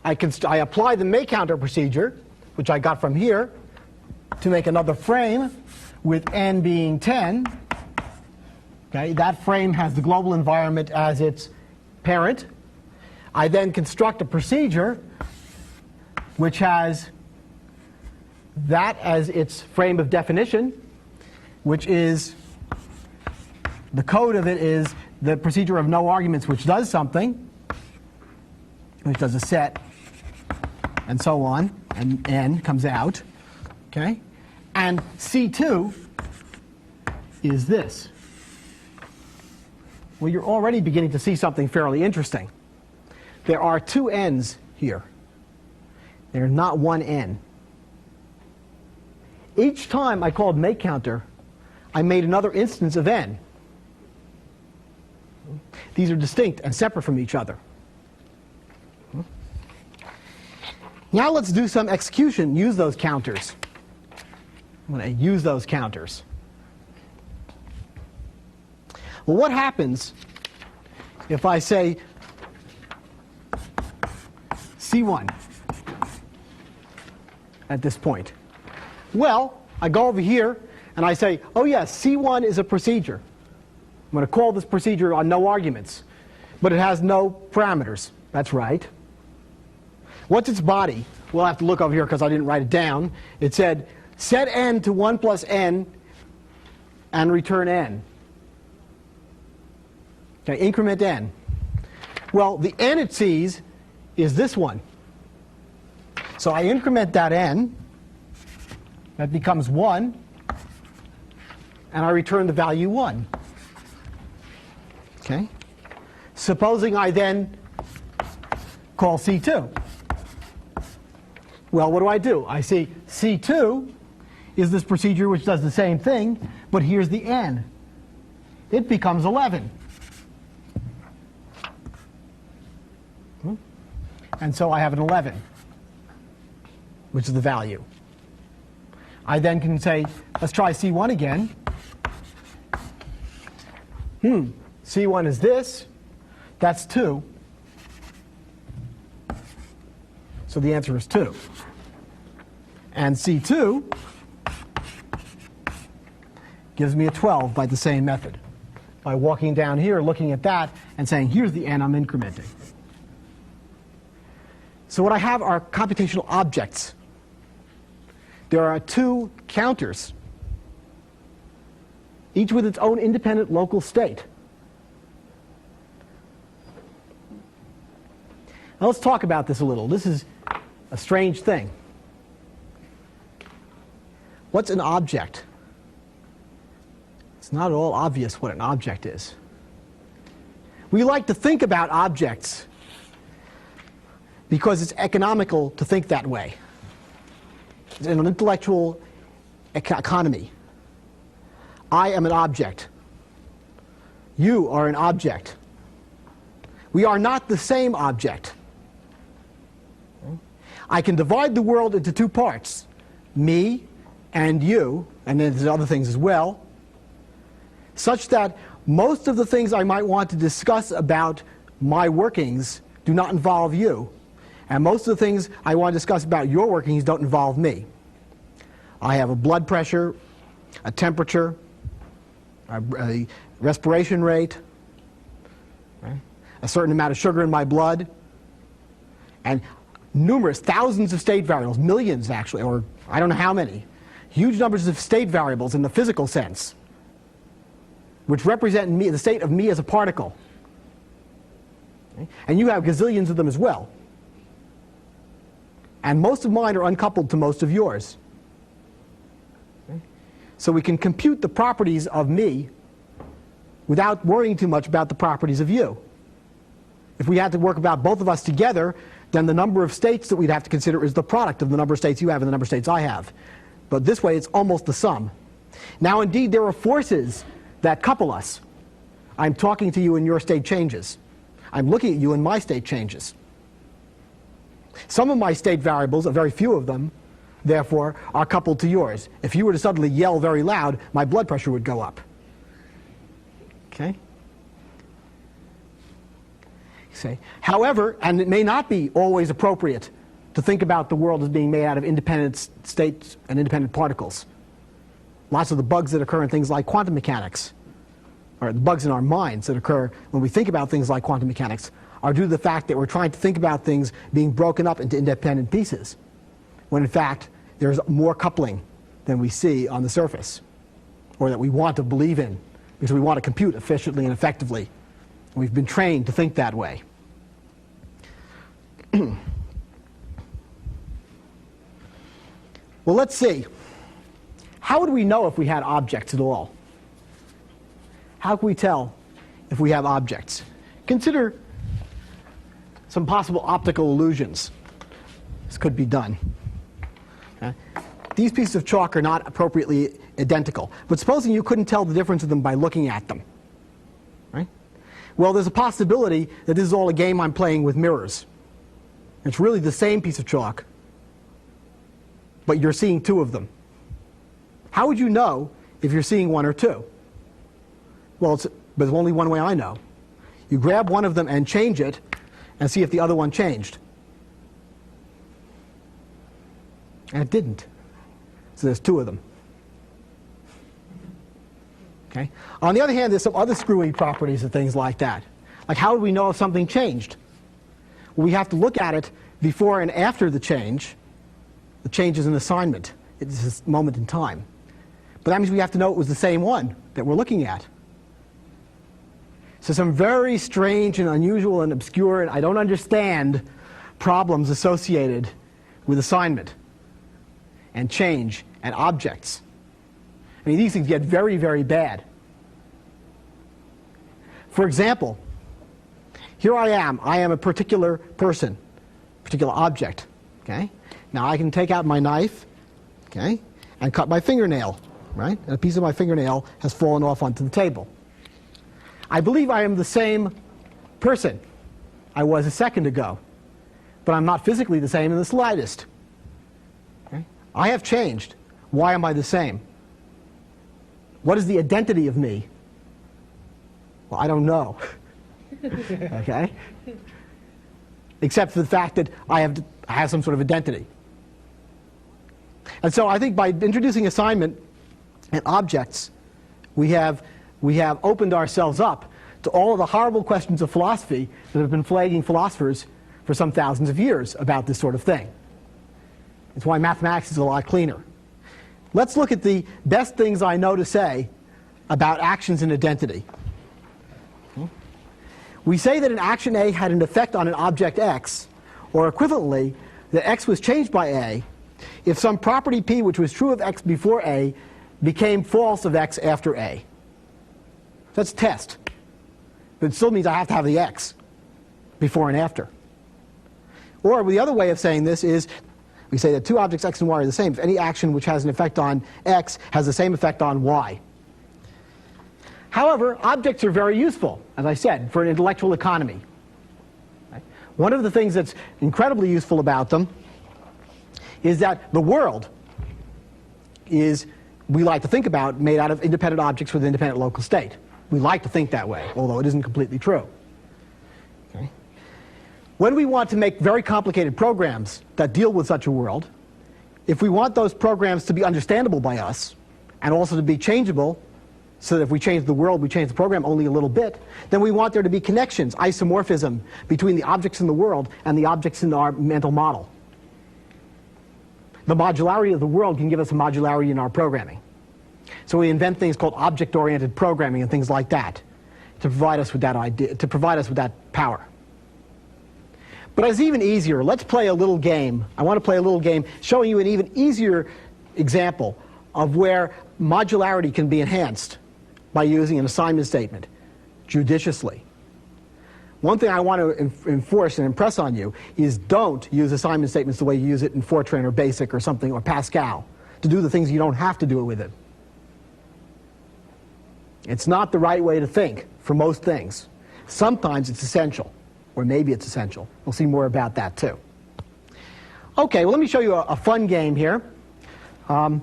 I apply the make counter procedure, which I got from here, to make another frame with n being 10. Okay, that frame has the global environment as its parent. I then construct a procedure which has that as its frame of definition, which is the code of it is the procedure of no arguments, which does something, which does a set, and so on, and n comes out. Okay? And C2 is this. Well, you're already beginning to see something fairly interesting. There are two n's here. There's not one n. Each time I called make counter, I made another instance of n. These are distinct and separate from each other. Now let's do some execution, use those counters. I'm going to use those counters. Well, what happens if I say C1 at this point? Well, I go over here and I say, oh yes, C1 is a procedure. I'm going to call this procedure on no arguments, but it has no parameters. That's right. What's its body? We'll have to look over here because I didn't write it down. It said, set n to 1 plus n and return n. Okay, increment n. Well, the n it sees is this one. So I increment that n. That becomes 1. And I return the value 1. Okay? Supposing I then call C2. Well, what do? I see C2 is this procedure which does the same thing, but here's the n. It becomes 11. And so I have an 11, which is the value. I then can say, let's try C1 again. C1 is this. That's 2. So the answer is 2. And C2 gives me a 12 by the same method. By walking down here, looking at that, and saying, here's the n I'm incrementing. So what I have are computational objects. There are 2 counters, each with its own independent local state. Now let's talk about this a little. This is a strange thing. What's an object? It's not at all obvious what an object is. We like to think about objects because it's economical to think that way. It's in an intellectual economy. I am an object. You are an object. We are not the same object. I can divide the world into 2 parts, me and you, and then there's other things as well, such that most of the things I might want to discuss about my workings do not involve you, and most of the things I want to discuss about your workings don't involve me. I have a blood pressure, a temperature, a respiration rate, a certain amount of sugar in my blood, and numerous thousands of state variables, millions actually, or I don't know how many, huge numbers of state variables in the physical sense, which represent me, the state of me as a particle. Okay? And you have gazillions of them as well. And most of mine are uncoupled to most of yours. Okay? So we can compute the properties of me without worrying too much about the properties of you. If we had to work about both of us together, then the number of states that we'd have to consider is the product of the number of states you have and the number of states I have. But this way it's almost the sum. Now indeed there are forces that couple us. I'm talking to you and your state changes. I'm looking at you and my state changes. Some of my state variables, a very few of them, therefore, are coupled to yours. If you were to suddenly yell very loud, my blood pressure would go up. Okay? Say. However, and it may not be always appropriate to think about the world as being made out of independent states and independent particles. Lots of the bugs that occur in things like quantum mechanics, or the bugs in our minds that occur when we think about things like quantum mechanics, are due to the fact that we're trying to think about things being broken up into independent pieces, when in fact there's more coupling than we see on the surface, or that we want to believe in, because we want to compute efficiently and effectively. We've been trained to think that way. Well, let's see. How would we know if we had objects at all? How can we tell if we have objects? Consider some possible optical illusions. This could be done. Okay? These pieces of chalk are not appropriately identical, but supposing you couldn't tell the difference of them by looking at them. Right? Well, there's a possibility that this is all a game I'm playing with mirrors. It's really the same piece of chalk, but you're seeing 2 of them. How would you know if you're seeing 1 or 2? Well, there's only one way I know. You grab one of them and change it and see if the other one changed. And it didn't. So there's two of them. Okay? On the other hand, there's some other screwy properties of things like that. Like, how do we know if something changed? Well, we have to look at it before and after the change. The change is an assignment. It's a moment in time. But that means we have to know it was the same one that we're looking at. So some very strange and unusual and obscure and I don't understand problems associated with assignment and change and objects. I mean, these things get very, very bad. For example, here I am a particular person, particular object, okay? Now I can take out my knife, okay, and cut my fingernail, right? And a piece of my fingernail has fallen off onto the table. I believe I am the same person I was a second ago, but I'm not physically the same in the slightest. Okay? I have changed. Why am I the same? What is the identity of me? Well, I don't know. Okay? Except for the fact that I have some sort of identity. And so I think by introducing assignment and objects, we have opened ourselves up to all of the horrible questions of philosophy that have been plaguing philosophers for some thousands of years about this sort of thing. It's why mathematics is a lot cleaner. Let's look at the best things I know to say about actions and identity. We say that an action A had an effect on an object X, or equivalently, that X was changed by A if some property P which was true of X before A became false of X after A. That's a test. But it still means I have to have the X before and after. Or the other way of saying this is we say that two objects X and Y are the same if any action which has an effect on X has the same effect on Y. However, objects are very useful, as I said, for an intellectual economy. One of the things that's incredibly useful about them is that the world is, we like to think about, made out of independent objects with an independent local state. We like to think that way, although it isn't completely true. Okay? When we want to make very complicated programs that deal with such a world, if we want those programs to be understandable by us, and also to be changeable, so that if we change the world, we change the program only a little bit, then we want there to be connections, isomorphism, between the objects in the world and the objects in our mental model. The modularity of the world can give us a modularity in our programming. So we invent things called object-oriented programming and things like that to provide us with that idea, to provide us with that power. But it's even easier. Let's play a little game. I want to play a little game showing you an even easier example of where modularity can be enhanced by using an assignment statement judiciously. One thing I want to enforce and impress on you is don't use assignment statements the way you use it in Fortran or BASIC or something, or Pascal, to do the things you don't have to do it with it. It's not the right way to think for most things. Sometimes it's essential, or maybe it's essential. We'll see more about that too. Okay, well, let me show you a fun game here. There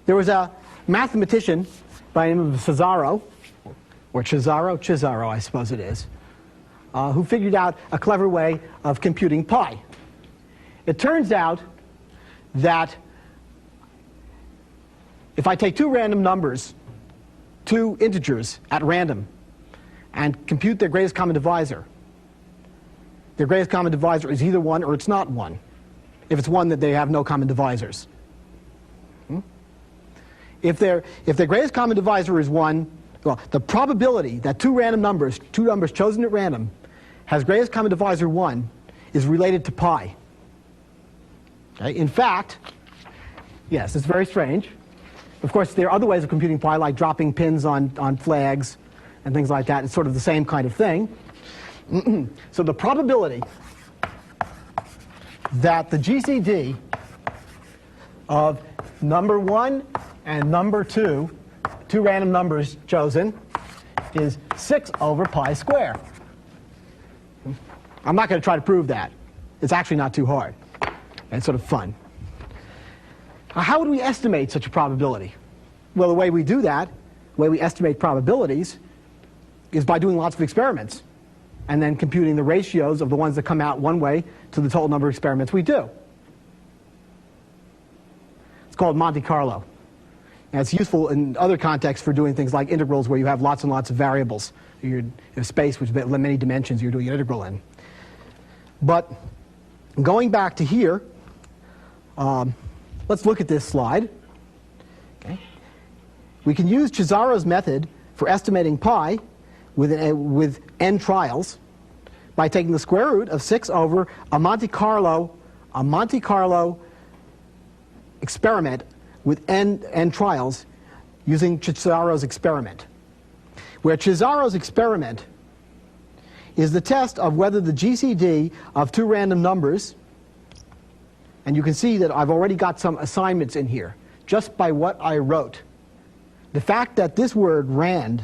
was a mathematician by the name of Cesaro, or Cesaro, I suppose it is, who figured out a clever way of computing pi. It turns out that if I take two random numbers, two integers at random, and compute their greatest common divisor, their greatest common divisor is either 1 or it's not 1. If it's 1, then they have no common divisors. If their greatest common divisor is 1, well, the probability that two numbers chosen at random, has greatest common divisor 1 is related to pi. Okay? In fact, yes, it's very strange. Of course, there are other ways of computing pi, like dropping pins on flags and things like that. It's sort of the same kind of thing. So the probability that the GCD of number 1 and number 2, two random numbers chosen, is 6 over pi squared. I'm not going to try to prove that. It's actually not too hard. It's sort of fun. How would we estimate such a probability? Well, the way we do that, the way we estimate probabilities, is by doing lots of experiments and then computing the ratios of the ones that come out one way to the total number of experiments we do. called Monte Carlo. And it's useful in other contexts for doing things like integrals where you have lots and lots of variables. You have space which has many dimensions you're doing an integral in. But going back to here, let's look at this slide. Okay. We can use Cesaro's method for estimating pi with n trials by taking the square root of 6 over a Monte Carlo experiment with n trials using Cesaro's experiment, where Cesaro's experiment is the test of whether the GCD of two random numbers, and you can see that I've already got some assignments in here just by what I wrote. The fact that this word rand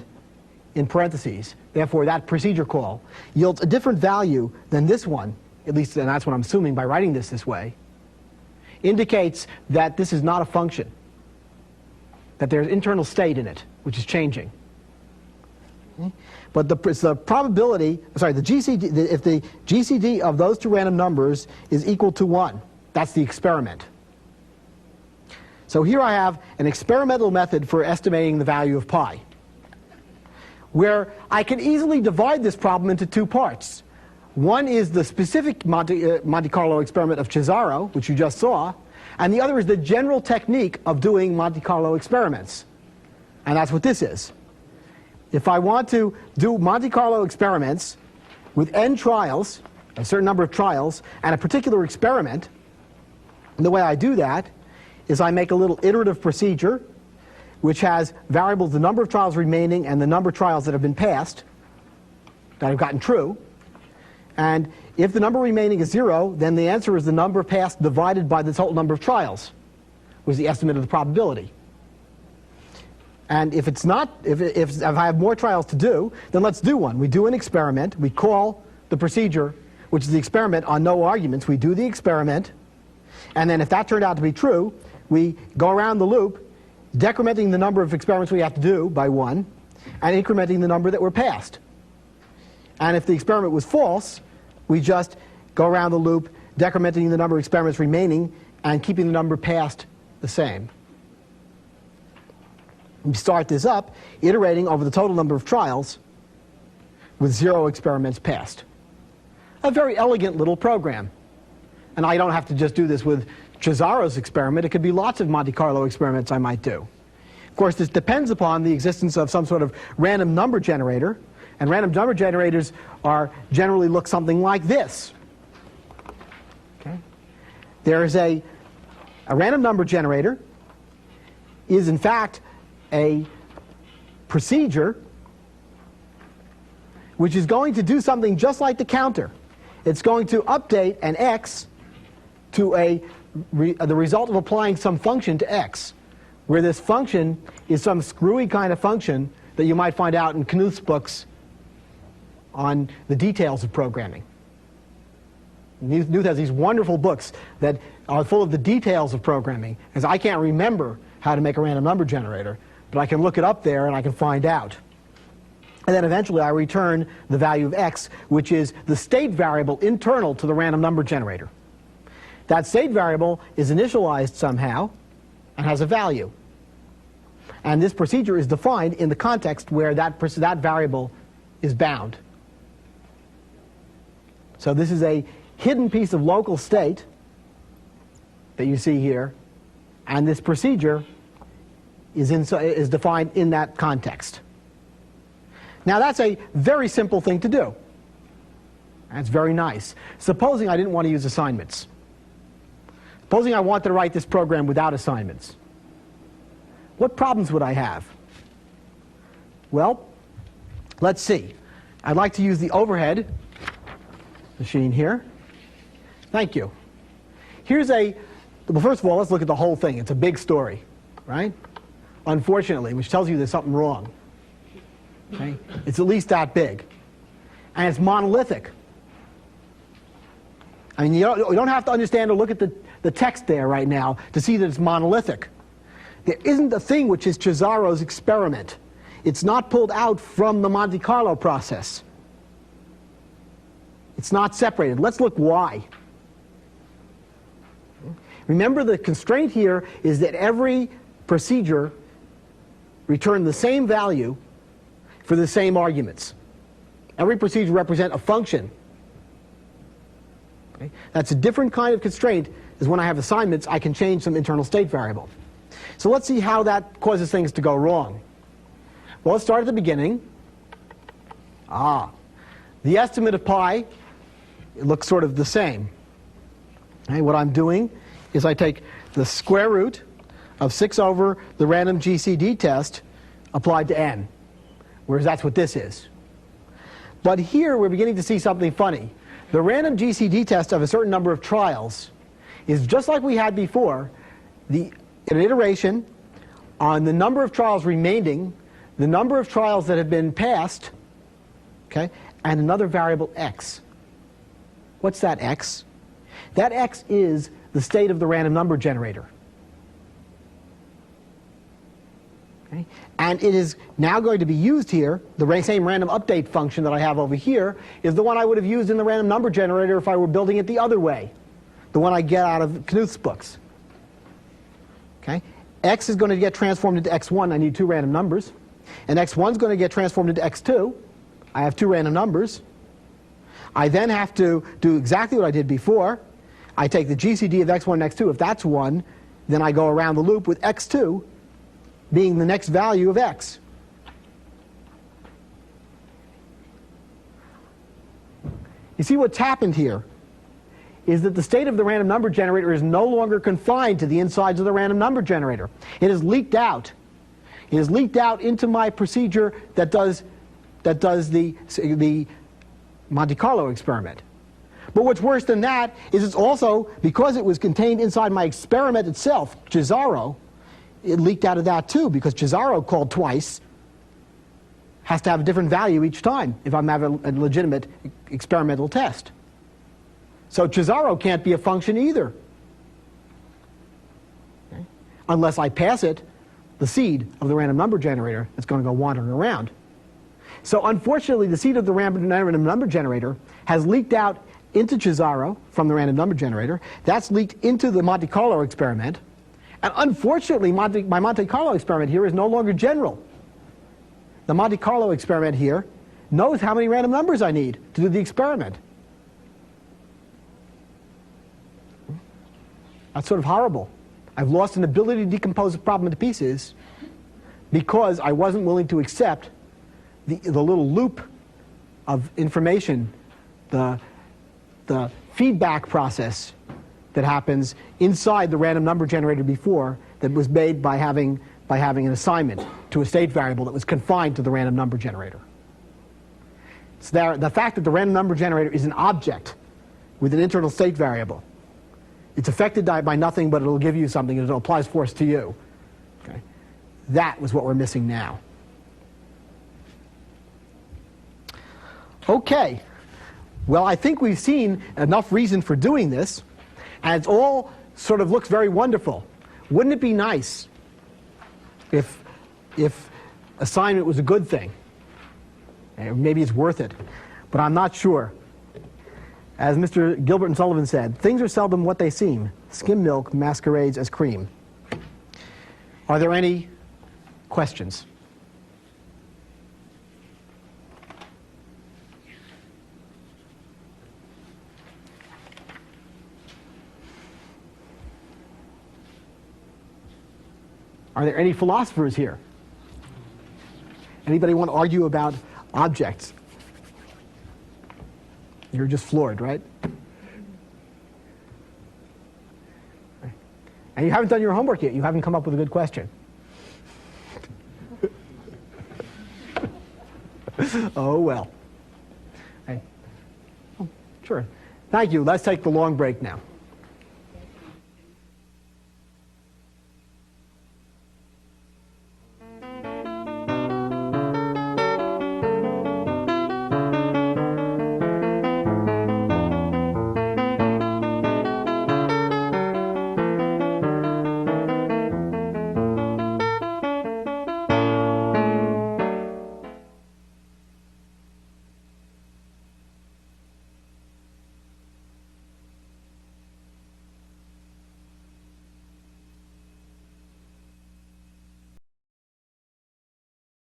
in parentheses, therefore that procedure call, yields a different value than this one, at least, and that's what I'm assuming by writing this way, indicates that this is not a function, that there's internal state in it, which is changing. Okay? But the probability, sorry, the GCD, if the GCD of those two random numbers is equal to 1, that's the experiment. So here I have an experimental method for estimating the value of pi, where I can easily divide this problem into two parts. One is the specific Monte Carlo experiment of Cesaro, which you just saw, and the other is the general technique of doing Monte Carlo experiments. And that's what this is. If I want to do Monte Carlo experiments with n trials, a certain number of trials, and a particular experiment, the way I do that is I make a little iterative procedure which has variables, the number of trials remaining and the number of trials that have been passed, that have gotten true. And if the number remaining is 0, then the answer is the number passed divided by the total number of trials, which is the estimate of the probability. And if it's not, if I have more trials to do, then let's do one. We do an experiment. We call the procedure, which is the experiment, on no arguments. We do the experiment. And then if that turned out to be true, we go around the loop, decrementing the number of experiments we have to do by 1, and incrementing the number that were passed. And if the experiment was false, we just go around the loop, decrementing the number of experiments remaining and keeping the number passed the same. We start this up, iterating over the total number of trials with 0 experiments passed. A very elegant little program. And I don't have to just do this with Cesaro's experiment. It could be lots of Monte Carlo experiments I might do. Of course, this depends upon the existence of some sort of random number generator. And random number generators generally look something like this. Okay? There is a random number generator is in fact a procedure which is going to do something just like the counter. It's going to update an x to the result of applying some function to x, where this function is some screwy kind of function that you might find out in Knuth's books on the details of programming. Knuth has these wonderful books that are full of the details of programming, because I can't remember how to make a random number generator, but I can look it up there and I can find out. And then eventually I return the value of x, which is the state variable internal to the random number generator. That state variable is initialized somehow and has a value. And this procedure is defined in the context where that variable is bound. So this is a hidden piece of local state that you see here, and this procedure is defined in that context. Now that's a very simple thing to do. That's very nice. Supposing I didn't want to use assignments. Supposing I wanted to write this program without assignments. What problems would I have? Well, let's see. I'd like to use the overhead machine here. Thank you. Well, first of all, let's look at the whole thing. It's a big story, right? Unfortunately, which tells you there's something wrong. Okay? It's at least that big. And it's monolithic. I mean, you don't have to understand or look at the text there right now to see that it's monolithic. There isn't a thing which is Cesaro's experiment. It's not pulled out from the Monte Carlo process. It's not separated. Let's look why. Remember, the constraint here is that every procedure return the same value for the same arguments. Every procedure represents a function. Okay? That's a different kind of constraint, is when I have assignments, I can change some internal state variable. So let's see how that causes things to go wrong. Well, let's start at the beginning. The estimate of pi, it looks sort of the same. Okay, what I'm doing is I take the square root of 6 over the random GCD test applied to n, whereas that's what this is. But here we're beginning to see something funny. The random GCD test of a certain number of trials is just like we had before, an iteration on the number of trials remaining, the number of trials that have been passed, okay, and another variable x. What's that x? That x is the state of the random number generator. Okay? And it is now going to be used here. The same random update function that I have over here is the one I would have used in the random number generator if I were building it the other way, the one I get out of Knuth's books. Okay? X is going to get transformed into x1. I need two random numbers. And x1 is going to get transformed into x2. I have two random numbers. I then have to do exactly what I did before. I take the GCD of x1 and x2. If that's 1, then I go around the loop with x2 being the next value of x. You see what's happened here is that the state of the random number generator is no longer confined to the insides of the random number generator. It has leaked out. It has leaked out into my procedure that does the Monte Carlo experiment. But what's worse than that is it's also, because it was contained inside my experiment itself, Cesaro, it leaked out of that too, because Cesaro called twice has to have a different value each time if I'm having a legitimate experimental test. So Cesaro can't be a function either. Okay? Unless I pass it the seed of the random number generator that's going to go wandering around. So unfortunately, the seed of the random number generator has leaked out into Cesaro from the random number generator. That's leaked into the Monte Carlo experiment. And unfortunately, my Monte Carlo experiment here is no longer general. The Monte Carlo experiment here knows how many random numbers I need to do the experiment. That's sort of horrible. I've lost an ability to decompose a problem into pieces because I wasn't willing to accept the little loop of information, the feedback process that happens inside the random number generator before, that was made by having an assignment to a state variable that was confined to the random number generator. So the fact that the random number generator is an object with an internal state variable, it's affected by nothing, but it'll give you something, and it applies force to you. Okay? That was what we're missing now. Okay. Well, I think we've seen enough reason for doing this, and it all sort of looks very wonderful. Wouldn't it be nice if assignment was a good thing? Maybe it's worth it, but I'm not sure. As Mr. Gilbert and Sullivan said, things are seldom what they seem. Skim milk masquerades as cream. Are there any questions? Are there any philosophers here? Anybody want to argue about objects? You're just floored, right? And you haven't done your homework yet. You haven't come up with a good question. Oh, well. Hey. Oh, sure. Thank you. Let's take the long break now.